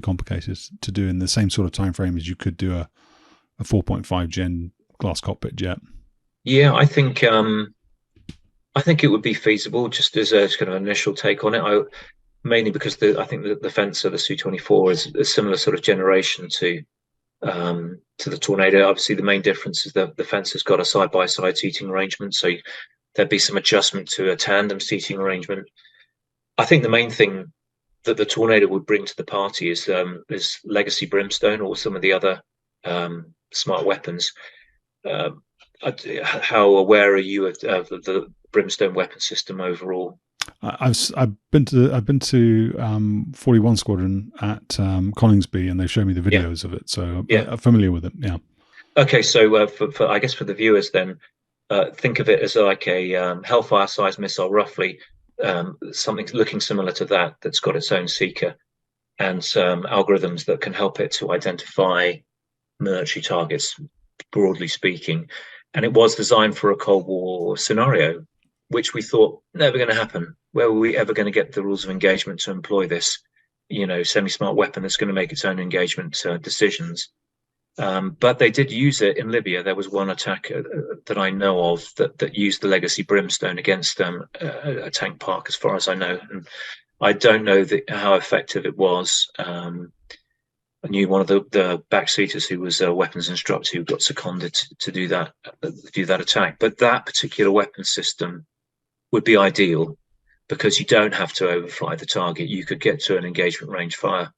[SPEAKER 1] complicated to do in the same sort of time frame as you could do a 4.5 gen glass cockpit jet?
[SPEAKER 2] Yeah, I think it would be feasible, just as a kind of initial take on it. Mainly because I think the Fencer, the Su-24, is a similar sort of generation to the Tornado. Obviously, the main difference is that the Fencer's got a side-by-side seating arrangement, so there'd be some adjustment to a tandem seating arrangement. I think the main thing that the Tornado would bring to the party is legacy Brimstone or some of the other smart weapons. How aware are you of the Brimstone weapon system overall?
[SPEAKER 1] I've been to 41 Squadron at Coningsby, and they show me the videos of it, so I'm familiar with it. Yeah.
[SPEAKER 2] Okay, so for I guess for the viewers, then think of it as like a Hellfire-sized missile, roughly, something looking similar to that, that's got its own seeker and some algorithms that can help it to identify military targets, broadly speaking. And it was designed for a Cold War scenario, which we thought never going to happen. Where were we ever going to get the rules of engagement to employ this, semi-smart weapon that's going to make its own engagement decisions? But they did use it in Libya. There was one attack that I know of that used the legacy Brimstone against a tank park, as far as I know. And I don't know how effective it was. I knew one of the backseaters who was a weapons instructor who got seconded to do that attack. But that particular weapon system would be ideal because you don't have to overfly the target. You could get to an engagement range, fire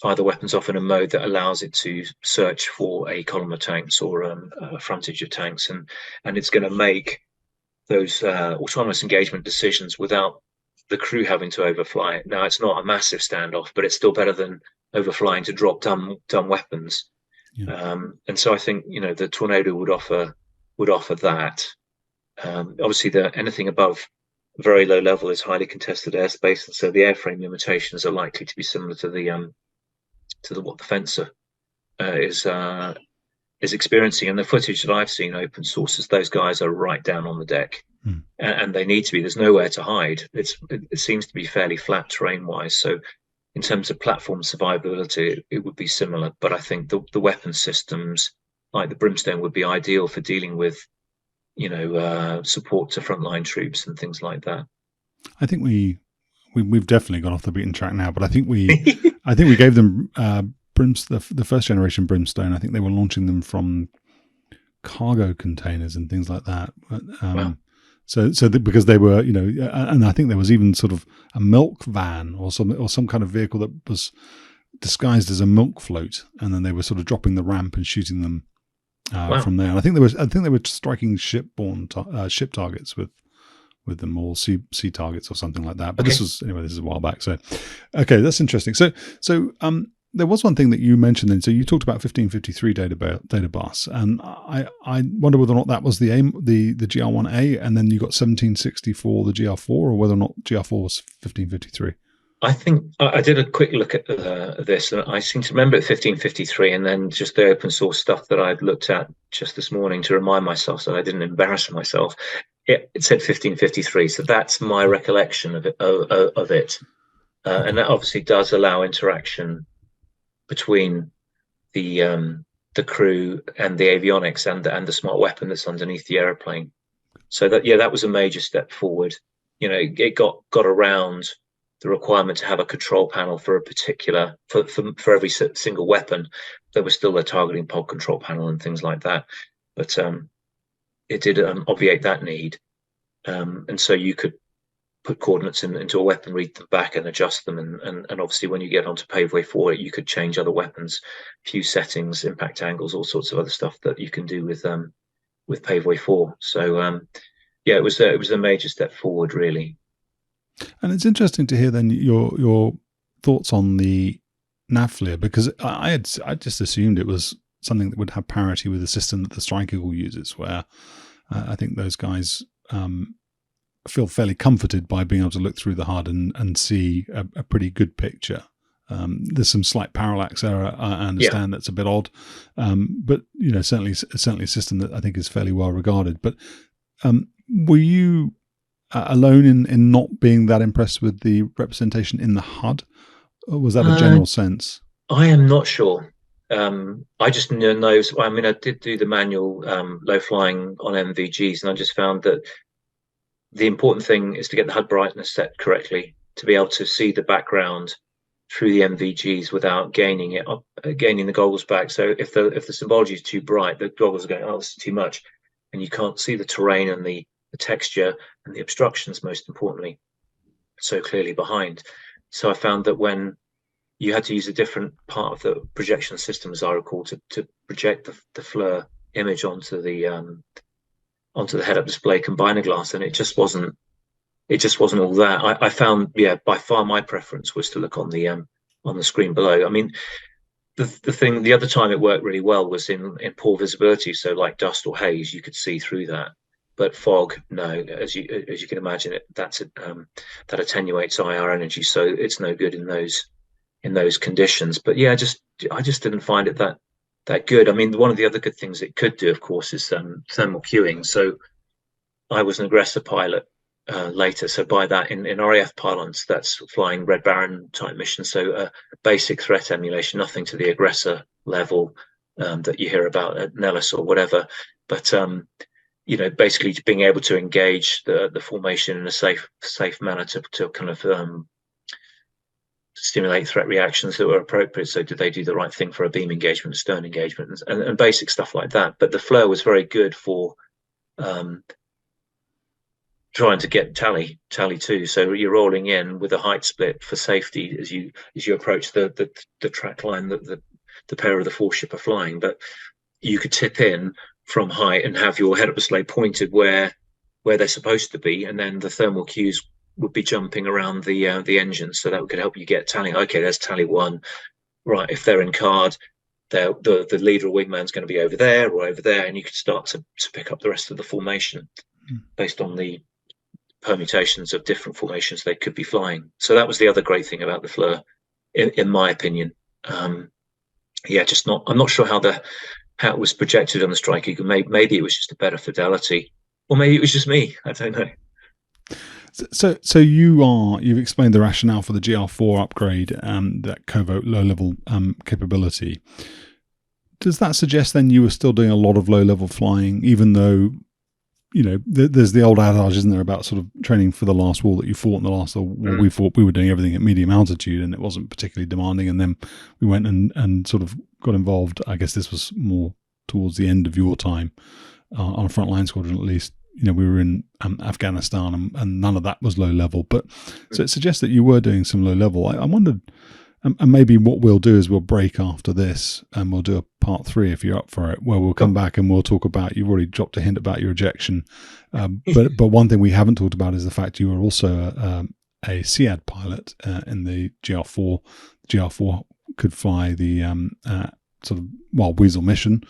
[SPEAKER 2] the weapons off in a mode that allows it to search for a column of tanks or a frontage of tanks, and it's going to make those autonomous engagement decisions without the crew having to overfly it. Now, it's not a massive standoff, but it's still better than overflying to drop dumb weapons. Yeah. And so I think the Tornado would offer that. Obviously, anything above very low level is highly contested airspace, and so the airframe limitations are likely to be similar to what the Fencer is experiencing. And the footage that I've seen open sources, those guys are right down on the deck, and they need to be. There's nowhere to hide. It seems to be fairly flat terrain wise. So in terms of platform survivability, it would be similar. But I think the weapon systems like the Brimstone would be ideal for dealing with support to frontline troops and things like that.
[SPEAKER 1] I think we've definitely gone off the beaten track now, but I think we gave them the first generation Brimstone. I think they were launching them from cargo containers and things like that. But, wow. So because they were, and I think there was even sort of a milk van or some kind of vehicle that was disguised as a milk float, and then they were sort of dropping the ramp and shooting them from there. And I think they were striking ship targets with them, or sea targets or something like that. But this is a while back. So, okay, that's interesting. So there was one thing that you mentioned then. So you talked about 1553 data bus, and I wonder whether or not that was the GR1A, and then you got 1764 the GR4, or whether or not GR4 was 1553.
[SPEAKER 2] I think I did a quick look at this, and I seem to remember it 1553, and then just the open source stuff that I'd looked at just this morning to remind myself so I didn't embarrass myself. It said 1553, so that's my recollection of it. And that obviously does allow interaction between the crew and the avionics and the smart weapon that's underneath the aeroplane. So that was a major step forward. It got around the requirement to have a control panel for a particular for every single weapon. There was still a targeting pod control panel and things like that, but it did obviate that need, and so you could put coordinates into a weapon, read them back, and adjust them. And obviously, when you get onto paveway 4, you could change other weapons, fuse settings, impact angles, all sorts of other stuff that you can do with paveway 4. So it was a major step forward, really.
[SPEAKER 1] And it's interesting to hear then your thoughts on the NAVFLIR, because I just assumed it was something that would have parity with the system that the Strike Eagle uses, where I think those guys feel fairly comforted by being able to look through the HUD and see a pretty good picture. There's some slight parallax error. I understand that's a bit odd, but certainly a system that I think is fairly well regarded. But were you alone in not being that impressed with the representation in the HUD? Or was that a general sense?
[SPEAKER 2] I am not sure. I just know. I mean, I did do the manual low flying on NVGs, and I just found that the important thing is to get the HUD brightness set correctly, to be able to see the background through the NVGs without gaining the goggles back. So if the symbology is too bright, the goggles are going, oh, this is too much, and you can't see the terrain and the texture and the obstructions, most importantly, so clearly behind. So I found that when you had to use a different part of the projection system, as I recall, to project the FLIR image onto the head-up display combiner glass, and it just wasn't all that. I found, by far my preference was to look on the screen below. I mean, the other time it worked really well was in poor visibility, so like dust or haze, you could see through that. But fog, no, as you can imagine, that attenuates IR energy, so it's no good in those conditions. But yeah, I just didn't find it that good. I mean, one of the other good things it could do, of course, is thermal queuing. So I was an aggressor pilot later, so by that in RAF parlance, that's flying Red Baron type mission. So basic threat emulation, nothing to the aggressor level that you hear about at Nellis or whatever, but basically being able to engage the formation in a safe manner to kind of stimulate threat reactions that were appropriate. So did they do the right thing for a beam engagement, a stern engagement, and basic stuff like that. But the FLIR was very good for trying to get tally too. So you're rolling in with a height split for safety as you approach the track line that the pair of the foreship are flying. But you could tip in from height and have your head-up display pointed where they're supposed to be, and then the thermal cues would be jumping around the engine, so that could help you get tally. Okay, there's tally 1. Right, if they're in card, the leader or wingman's going to be over there or over there, and you could start to pick up the rest of the formation based on the permutations of different formations they could be flying. So that was the other great thing about the FLIR, in my opinion. I'm not sure how it was projected on the Strike Eagle. Maybe it was just a better fidelity, or maybe it was just me. I don't know.
[SPEAKER 1] So you've explained the rationale for the GR4 upgrade, that covert low-level capability. Does that suggest then you were still doing a lot of low-level flying, even though, there's the old adage, isn't there, about sort of training for the last war that you fought in the last war we fought. We were doing everything at medium altitude, and it wasn't particularly demanding. And then we went and sort of got involved. I guess this was more towards the end of your time on a frontline squadron, at least. We were in Afghanistan, and none of that was low level. But so it suggests that you were doing some low level. I wondered, and maybe what we'll do is we'll break after this, and we'll do a part 3 if you're up for it, where we'll come back and we'll talk about. You've already dropped a hint about your ejection, but one thing we haven't talked about is the fact you were also a SEAD pilot in the GR4 could fly the sort of Weasel mission,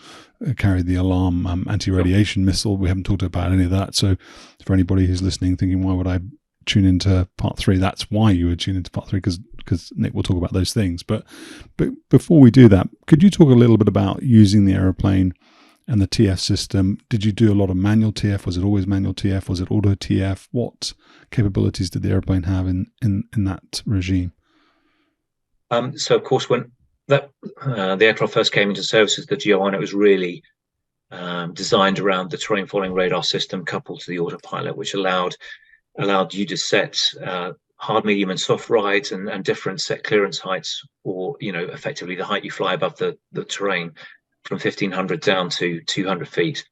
[SPEAKER 1] carry the alarm anti-radiation missile. We haven't talked about any of that. So for anybody who's listening thinking, why would I tune into part 3? That's why you would tune into part 3, because Nick will talk about those things. But before we do that, could you talk a little bit about using the aeroplane and the TF system? Did you do a lot of manual TF? Was it always manual TF? Was it auto TF? What capabilities did the airplane have in that regime?
[SPEAKER 2] So of course, when the aircraft first came into service as the GR1, it was really designed around the terrain following radar system coupled to the autopilot, which allowed you to set hard, medium, and soft rides and different set clearance heights, or effectively the height you fly above the terrain, from 1,500 down to 200 feet.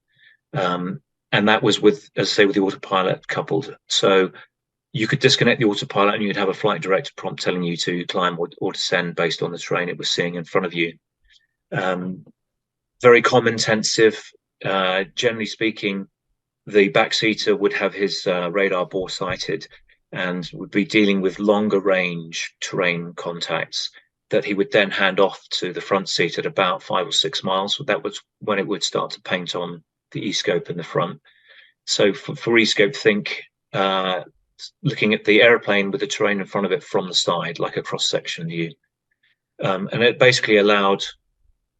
[SPEAKER 2] And that was with, as I say, with the autopilot coupled. So you could disconnect the autopilot and you'd have a flight director prompt telling you to climb or descend based on the terrain it was seeing in front of you. Very comm intensive. Generally speaking, the backseater would have his radar bore sighted and would be dealing with longer range terrain contacts that he would then hand off to the front seat at about 5 or 6 miles. So that was when it would start to paint on the e-scope in the front. So for e-scope, think looking at the airplane with the terrain in front of it from the side, like a cross-section view. And it basically allowed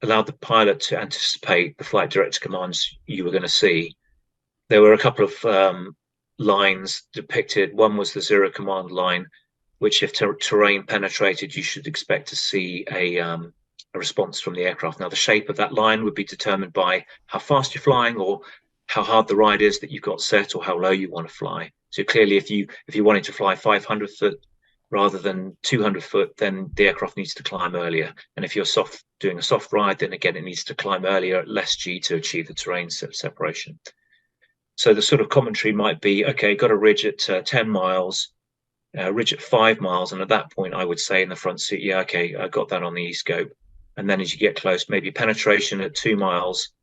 [SPEAKER 2] the pilot to anticipate the flight director commands you were going to see. There were a couple of lines depicted. One was the zero command line, which if terrain penetrated, you should expect to see a response from the aircraft. Now, the shape of that line would be determined by how fast you're flying, or how hard the ride is that you've got set, or how low you want to fly. So clearly, if you wanted to fly 500 foot rather than 200 foot, then the aircraft needs to climb earlier. And if you're doing a soft ride, then again, it needs to climb earlier at less G to achieve the terrain separation. So the sort of commentary might be, okay, got a ridge at 10 miles, ridge at 5 miles. And at that point, I would say in the front seat, yeah, okay, I got that on the e-scope. And then as you get close, maybe penetration at 2 miles,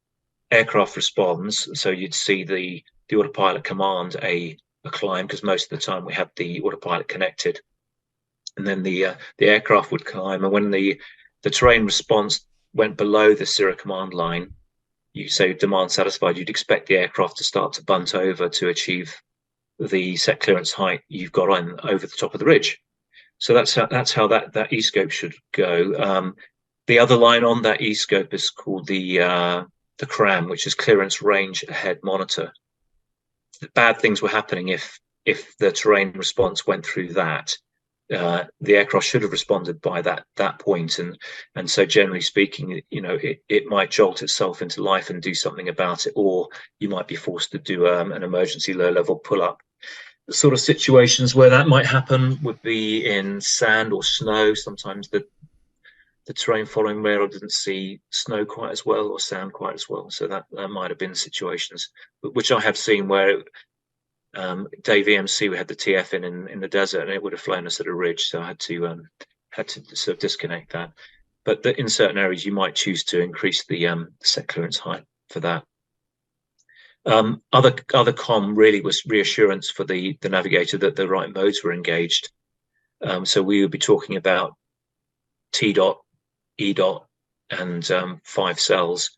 [SPEAKER 2] aircraft responds. So you'd see the autopilot command a climb, because most of the time we have the autopilot connected. And then the aircraft would climb. And when the terrain response went below the zero command line, you say demand satisfied, you'd expect the aircraft to start to bunt over to achieve the set clearance height you've got on over the top of the ridge. So that's how that e-scope should go. The other line on that e-scope is called the CRAM, which is Clearance Range Ahead Monitor. The bad things were happening if the terrain response went through that. The aircraft should have responded by that point, and so generally speaking, it might jolt itself into life and do something about it, or you might be forced to do an emergency low-level pull-up. The sort of situations where that might happen would be in sand or snow. Sometimes the terrain following radar didn't see snow quite as well or sand quite as well, so that might have been situations which I have seen where Dave EMC, we had the TF in the desert, and it would have flown us at a ridge, so I had to sort of disconnect that. But in certain areas, you might choose to increase the set clearance height for that. Other comm really was reassurance for the navigator that the right modes were engaged. So we would be talking about T dot, E dot, and 5 cells.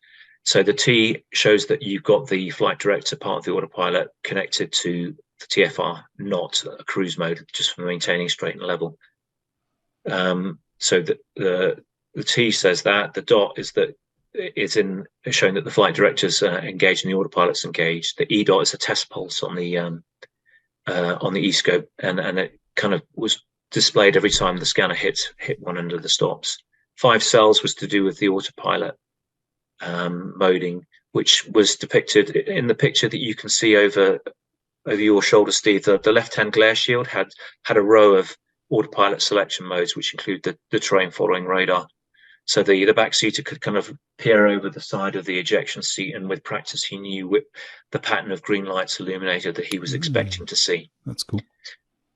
[SPEAKER 2] So the T shows that you've got the flight director part of the autopilot connected to the TFR, not a cruise mode, just for maintaining straight and level. So the T says that. The dot is that it's showing that the flight director's engaged and the autopilot's engaged. The E dot is a test pulse on the e-scope, and it kind of was displayed every time the scanner hit one end of the stops. 5 cells was to do with the autopilot moding, which was depicted in the picture that you can see over your shoulder, Steve. The left-hand glare shield had a row of autopilot selection modes, which include the terrain following radar. So the backseater could kind of peer over the side of the ejection seat, and with practice, he knew the pattern of green lights illuminated that he was expecting to see.
[SPEAKER 1] That's cool.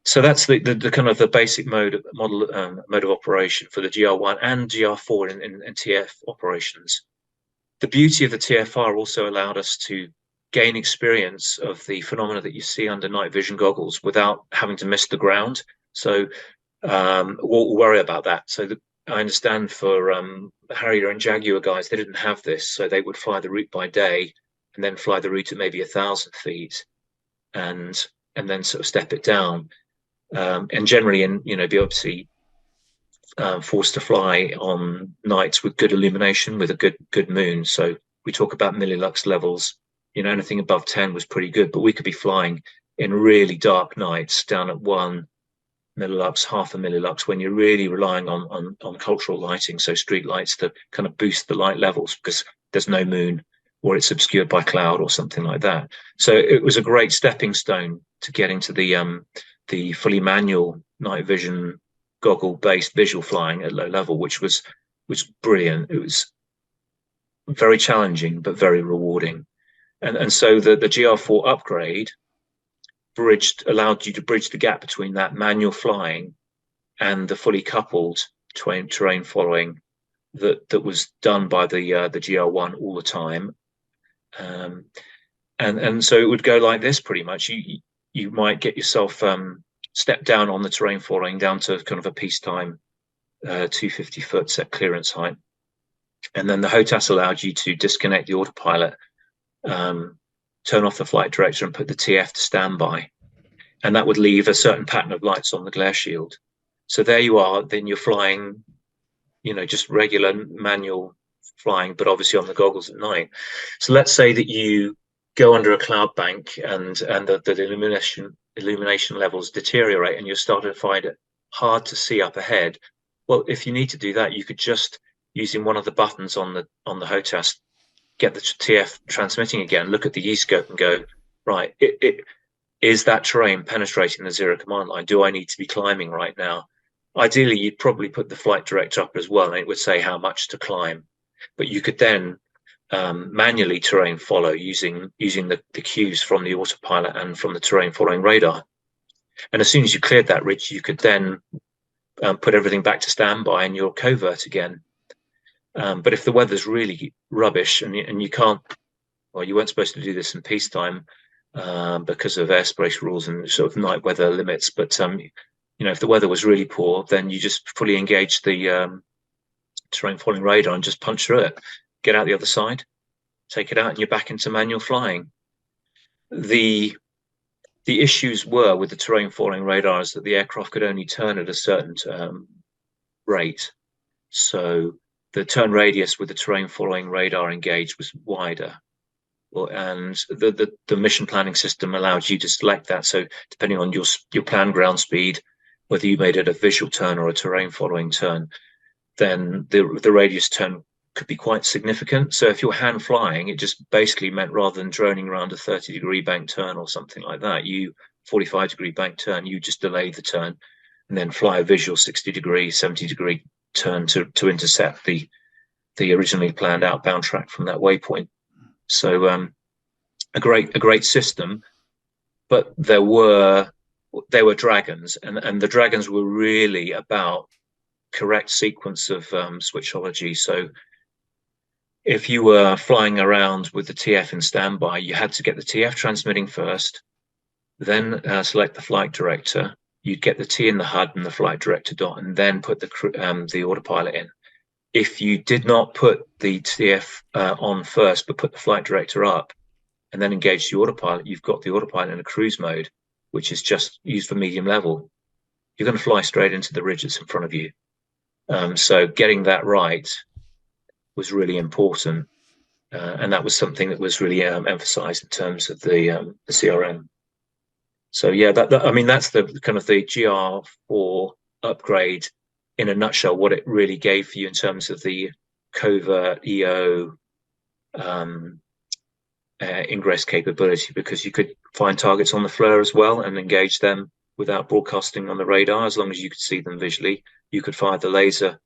[SPEAKER 2] So that's the kind of the basic mode of operation for the GR1 and GR4 in TF operations. The beauty of the TFR also allowed us to gain experience of the phenomena that you see under night vision goggles without having to miss the ground. So we'll worry about that. So I understand for Harrier and Jaguar guys, they didn't have this, so they would fly the route by day and then fly the route at maybe 1,000 feet, and then sort of step it down. And generally, be obviously forced to fly on nights with good illumination, with a good moon. So we talk about millilux levels. Anything above 10 was pretty good, but we could be flying in really dark nights down at 1 millilux, half a millilux, when you're really relying on cultural lighting, so street lights, to kind of boost the light levels because there's no moon or it's obscured by cloud or something like that. So it was a great stepping stone to get into the fully manual night vision goggle based visual flying at low level, which was brilliant. It was very challenging but very rewarding. And so the GR4 upgrade allowed you to bridge the gap between that manual flying and the fully coupled terrain following that was done by the GR1 all the time. And so it would go like this pretty much. You might get yourself step down on the terrain following down to kind of a peacetime 250-foot set clearance height. And then the HOTAS allowed you to disconnect the autopilot, turn off the flight director and put the TF to standby. And that would leave a certain pattern of lights on the glare shield. So there you are, then you're flying, just regular manual flying, but obviously on the goggles at night. So let's say that you go under a cloud bank and the illumination levels deteriorate and you're starting to find it hard to see up ahead. Well, if you need to do that, you could just, using one of the buttons on the HOTAS, get the TF transmitting again, look at the E-scope and go, right, is that terrain penetrating the zero command line? Do I need to be climbing right now? Ideally, you'd probably put the flight director up as well, and it would say how much to climb. But you could then manually terrain follow using the cues from the autopilot and from the terrain following radar. And as soon as you cleared that ridge, you could then put everything back to standby and you're covert again. But if the weather's really rubbish and you can't, well, you weren't supposed to do this in peacetime because of airspace rules and sort of night weather limits. But if the weather was really poor, then you just fully engage the terrain following radar and just punch through it, get out the other side, take it out, and you're back into manual flying. The issues were with the terrain following radars that the aircraft could only turn at a certain rate. So the turn radius with the terrain following radar engaged was wider. And the mission planning system allowed you to select that. So depending on your planned ground speed, whether you made it a visual turn or a terrain following turn, then the radius turn could be quite significant. So if you're hand flying, it just basically meant rather than droning around a 30-degree bank turn or something like that, 45-degree bank turn, you just delay the turn and then fly a visual 60-degree, 70-degree turn to intercept the originally planned outbound track from that waypoint. So a great system, but they were dragons, and the dragons were really about correct sequence of switchology. So if you were flying around with the TF in standby, you had to get the TF transmitting first, then select the flight director. You'd get the T in the HUD and the flight director dot, and then put the autopilot in. If you did not put the TF on first, but put the flight director up and then engage the autopilot, you've got the autopilot in a cruise mode, which is just used for medium level. You're going to fly straight into the ridge that's in front of you. So getting that right was really important. And that was something that was really emphasized in terms of the CRM. So yeah, that's the kind of the GR4 upgrade in a nutshell, what it really gave for you in terms of the covert EO ingress capability, because you could find targets on the FLIR as well and engage them without broadcasting on the radar. As long as you could see them visually, you could fire the laser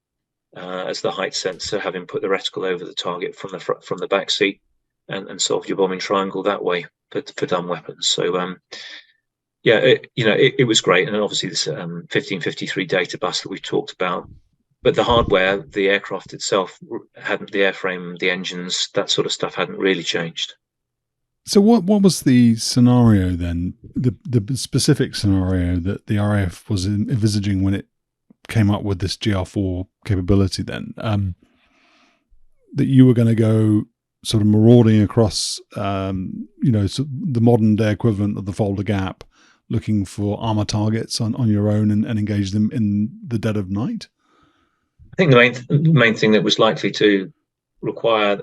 [SPEAKER 2] as the height sensor, having put the reticle over the target from the back seat, and solve your bombing triangle that way for dumb weapons. So yeah, it was great. And obviously this 1553 data bus that we've talked about, but the hardware, the aircraft itself hadn't, the airframe, the engines, that sort of stuff hadn't really changed.
[SPEAKER 1] So what was the scenario then, the specific scenario that the RAF was envisaging when it came up with this GR4 capability then, that you were going to go sort of marauding across, the modern day equivalent of the Folder Gap, looking for armor targets on your own and engage them in the dead of night?
[SPEAKER 2] I think the main thing that was likely to require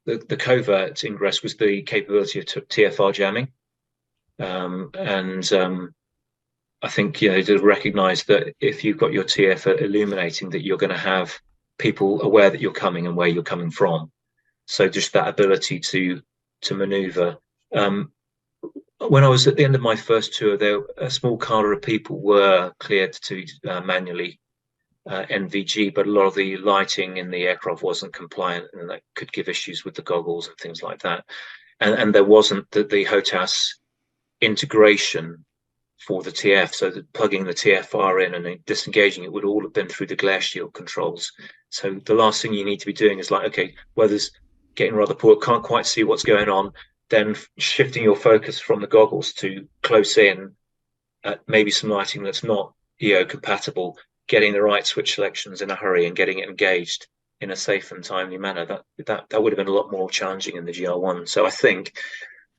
[SPEAKER 2] the covert ingress was the capability of TFR jamming. I think, to recognize that if you've got your TF illuminating, that you're going to have people aware that you're coming and where you're coming from. So just that ability to maneuver. When I was at the end of my first tour, a small cadre of people were cleared to manually NVG, but a lot of the lighting in the aircraft wasn't compliant, and that could give issues with the goggles and things like that. And there wasn't the HOTAS integration for the TF, so that plugging the TFR in and disengaging it would all have been through the glare shield controls. So the last thing you need to be doing is like, okay, weather's getting rather poor, can't quite see what's going on, then shifting your focus from the goggles to close in at maybe some lighting that's not EO compatible, getting the right switch selections in a hurry and getting it engaged in a safe and timely manner. That would have been a lot more challenging in the GR1. So I think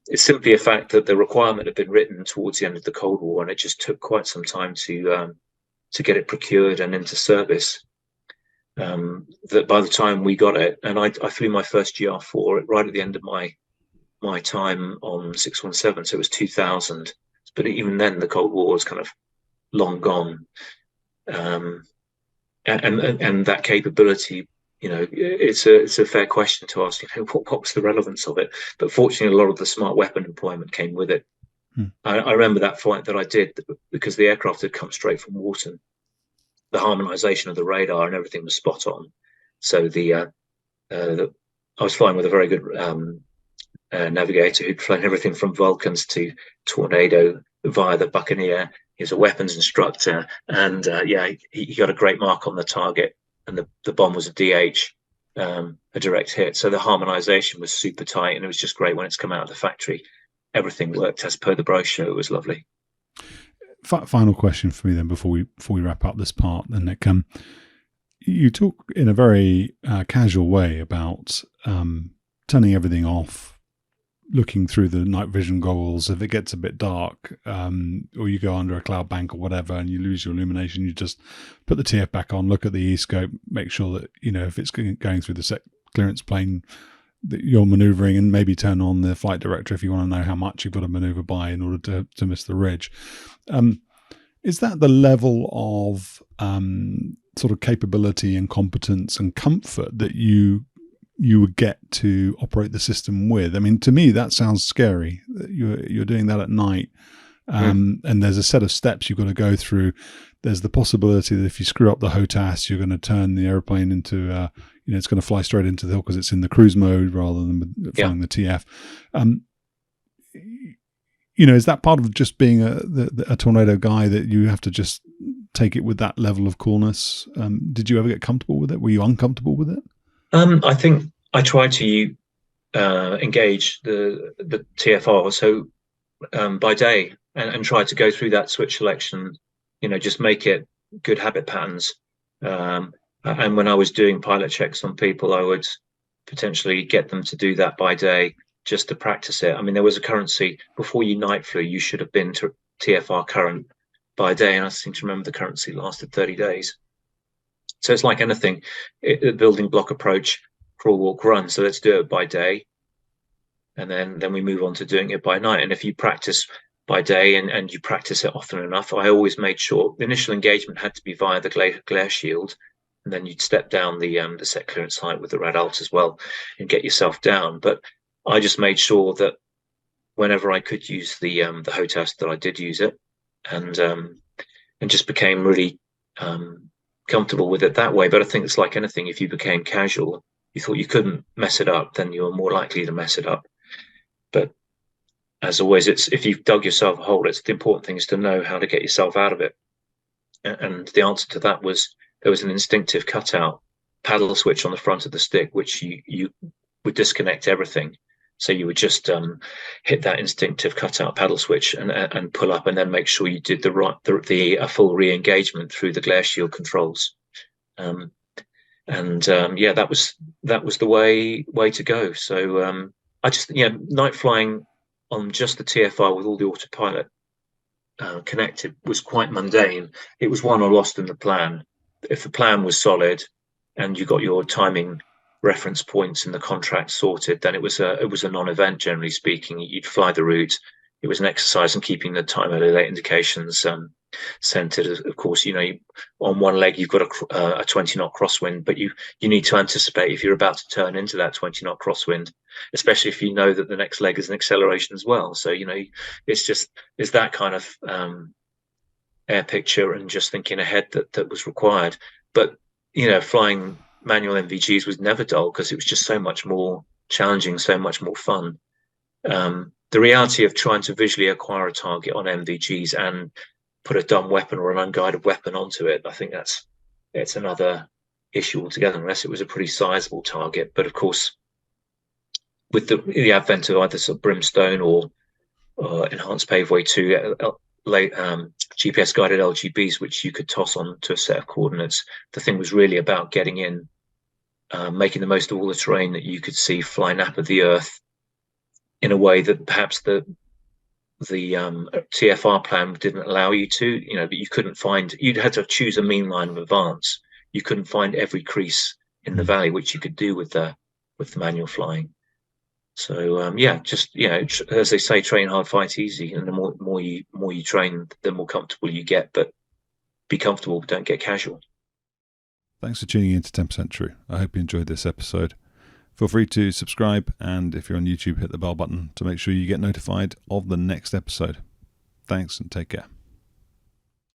[SPEAKER 2] it's simply a fact that the requirement had been written towards the end of the Cold War, and it just took quite some time to get it procured and into service. That by the time we got it, and I flew my first GR4 right at the end of my time on 617, so it was 2000. But even then, the Cold War was kind of long gone, and that capability, it's a fair question to ask. What was the relevance of it? But fortunately, a lot of the smart weapon deployment came with it. I remember that flight that I did, because the aircraft had come straight from Wharton. The harmonization of the radar and everything was spot on. So I was flying with a very good navigator who'd flown everything from Vulcans to Tornado via the Buccaneer. He was a weapons instructor, and he got a great mark on the target, and the bomb was a DH, a direct hit. So the harmonization was super tight, and it was just great when it's come out of the factory. Everything worked as per the brochure. It was lovely.
[SPEAKER 1] Final question for me then, before we wrap up this part, then, Nick. You talk in a very casual way about turning everything off, looking through the night vision goggles. If it gets a bit dark, or you go under a cloud bank or whatever, and you lose your illumination, you just put the TF back on, look at the E-scope, make sure that, if it's going through the set clearance plane that you're maneuvering, and maybe turn on the flight director if you want to know how much you've got to maneuver by in order to miss the ridge. Is that the level of sort of capability and competence and comfort that you would get to operate the system with? I mean, to me, that sounds scary. You're doing that at night, and there's a set of steps you've got to go through. There's the possibility that if you screw up the HOTAS, you're going to turn the airplane into, it's going to fly straight into the hill because it's in the cruise mode rather than flying the TF. Is that part of just being a Tornado guy, that you have to just take it with that level of coolness? Did you ever get comfortable with it? Were you uncomfortable with it?
[SPEAKER 2] I think I tried to engage the TFR so by day and try to go through that switch selection, just make it good habit patterns. And when I was doing pilot checks on people, I would potentially get them to do that by day just to practice it. I mean, there was a currency before you night flew, you should have been to TFR current by day, and I seem to remember the currency lasted 30 days. So it's like anything, the building block approach, crawl, walk, run. So let's do it by day, and then we move on to doing it by night. And if you practice by day and you practice it often enough, I always made sure the initial engagement had to be via the glare shield, and then you'd step down the set clearance height with the rad alt as well and get yourself down. But I just made sure that whenever I could use the HOTAS, that I did use it, and just became really comfortable with it that way. But I think it's like anything, if you became casual, you thought you couldn't mess it up, then you were more likely to mess it up. But as always, it's if you've dug yourself a hole, it's the important thing is to know how to get yourself out of it. And the answer to that was there was an instinctive cutout paddle switch on the front of the stick, which you would disconnect everything. So you would just hit that instinctive cutout paddle switch and pull up, and then make sure you did a full re-engagement through the glare shield controls. Yeah, that was the way to go. So I just, night flying on just the TFR with all the autopilot connected was quite mundane. It was won or lost in the plan. If the plan was solid and you got your timing reference points in the contract sorted, then it was a non-event, generally speaking. You'd fly the route. It was an exercise in keeping the time early late indications centered. Of course, on one leg you've got a 20-knot crosswind, but you need to anticipate if you're about to turn into that 20-knot crosswind, especially if you know that the next leg is an acceleration as well. So it's that kind of air picture and just thinking ahead that was required. But flying manual NVGs was never dull, because it was just so much more challenging, so much more fun. The reality of trying to visually acquire a target on NVGs and put a dumb weapon or an unguided weapon onto it, I think it's another issue altogether, unless it was a pretty sizable target. But of course, with the advent of either sort of Brimstone or Enhanced Paveway 2, GPS guided LGBs, which you could toss on to a set of coordinates, the thing was really about getting in, making the most of all the terrain that you could see, fly nap of the Earth in a way that perhaps the TFR plan didn't allow you to. But you couldn't find. You'd had to choose a mean line of advance. You couldn't find every crease in the valley, which you could do with the manual flying. So just as they say, train hard, fight easy, and the more you train, the more comfortable you get. But be comfortable, but don't get casual.
[SPEAKER 1] Thanks for tuning in to 10% True. I hope you enjoyed this episode. Feel free to subscribe, and if you're on YouTube, hit the bell button to make sure you get notified of the next episode. Thanks, and take care.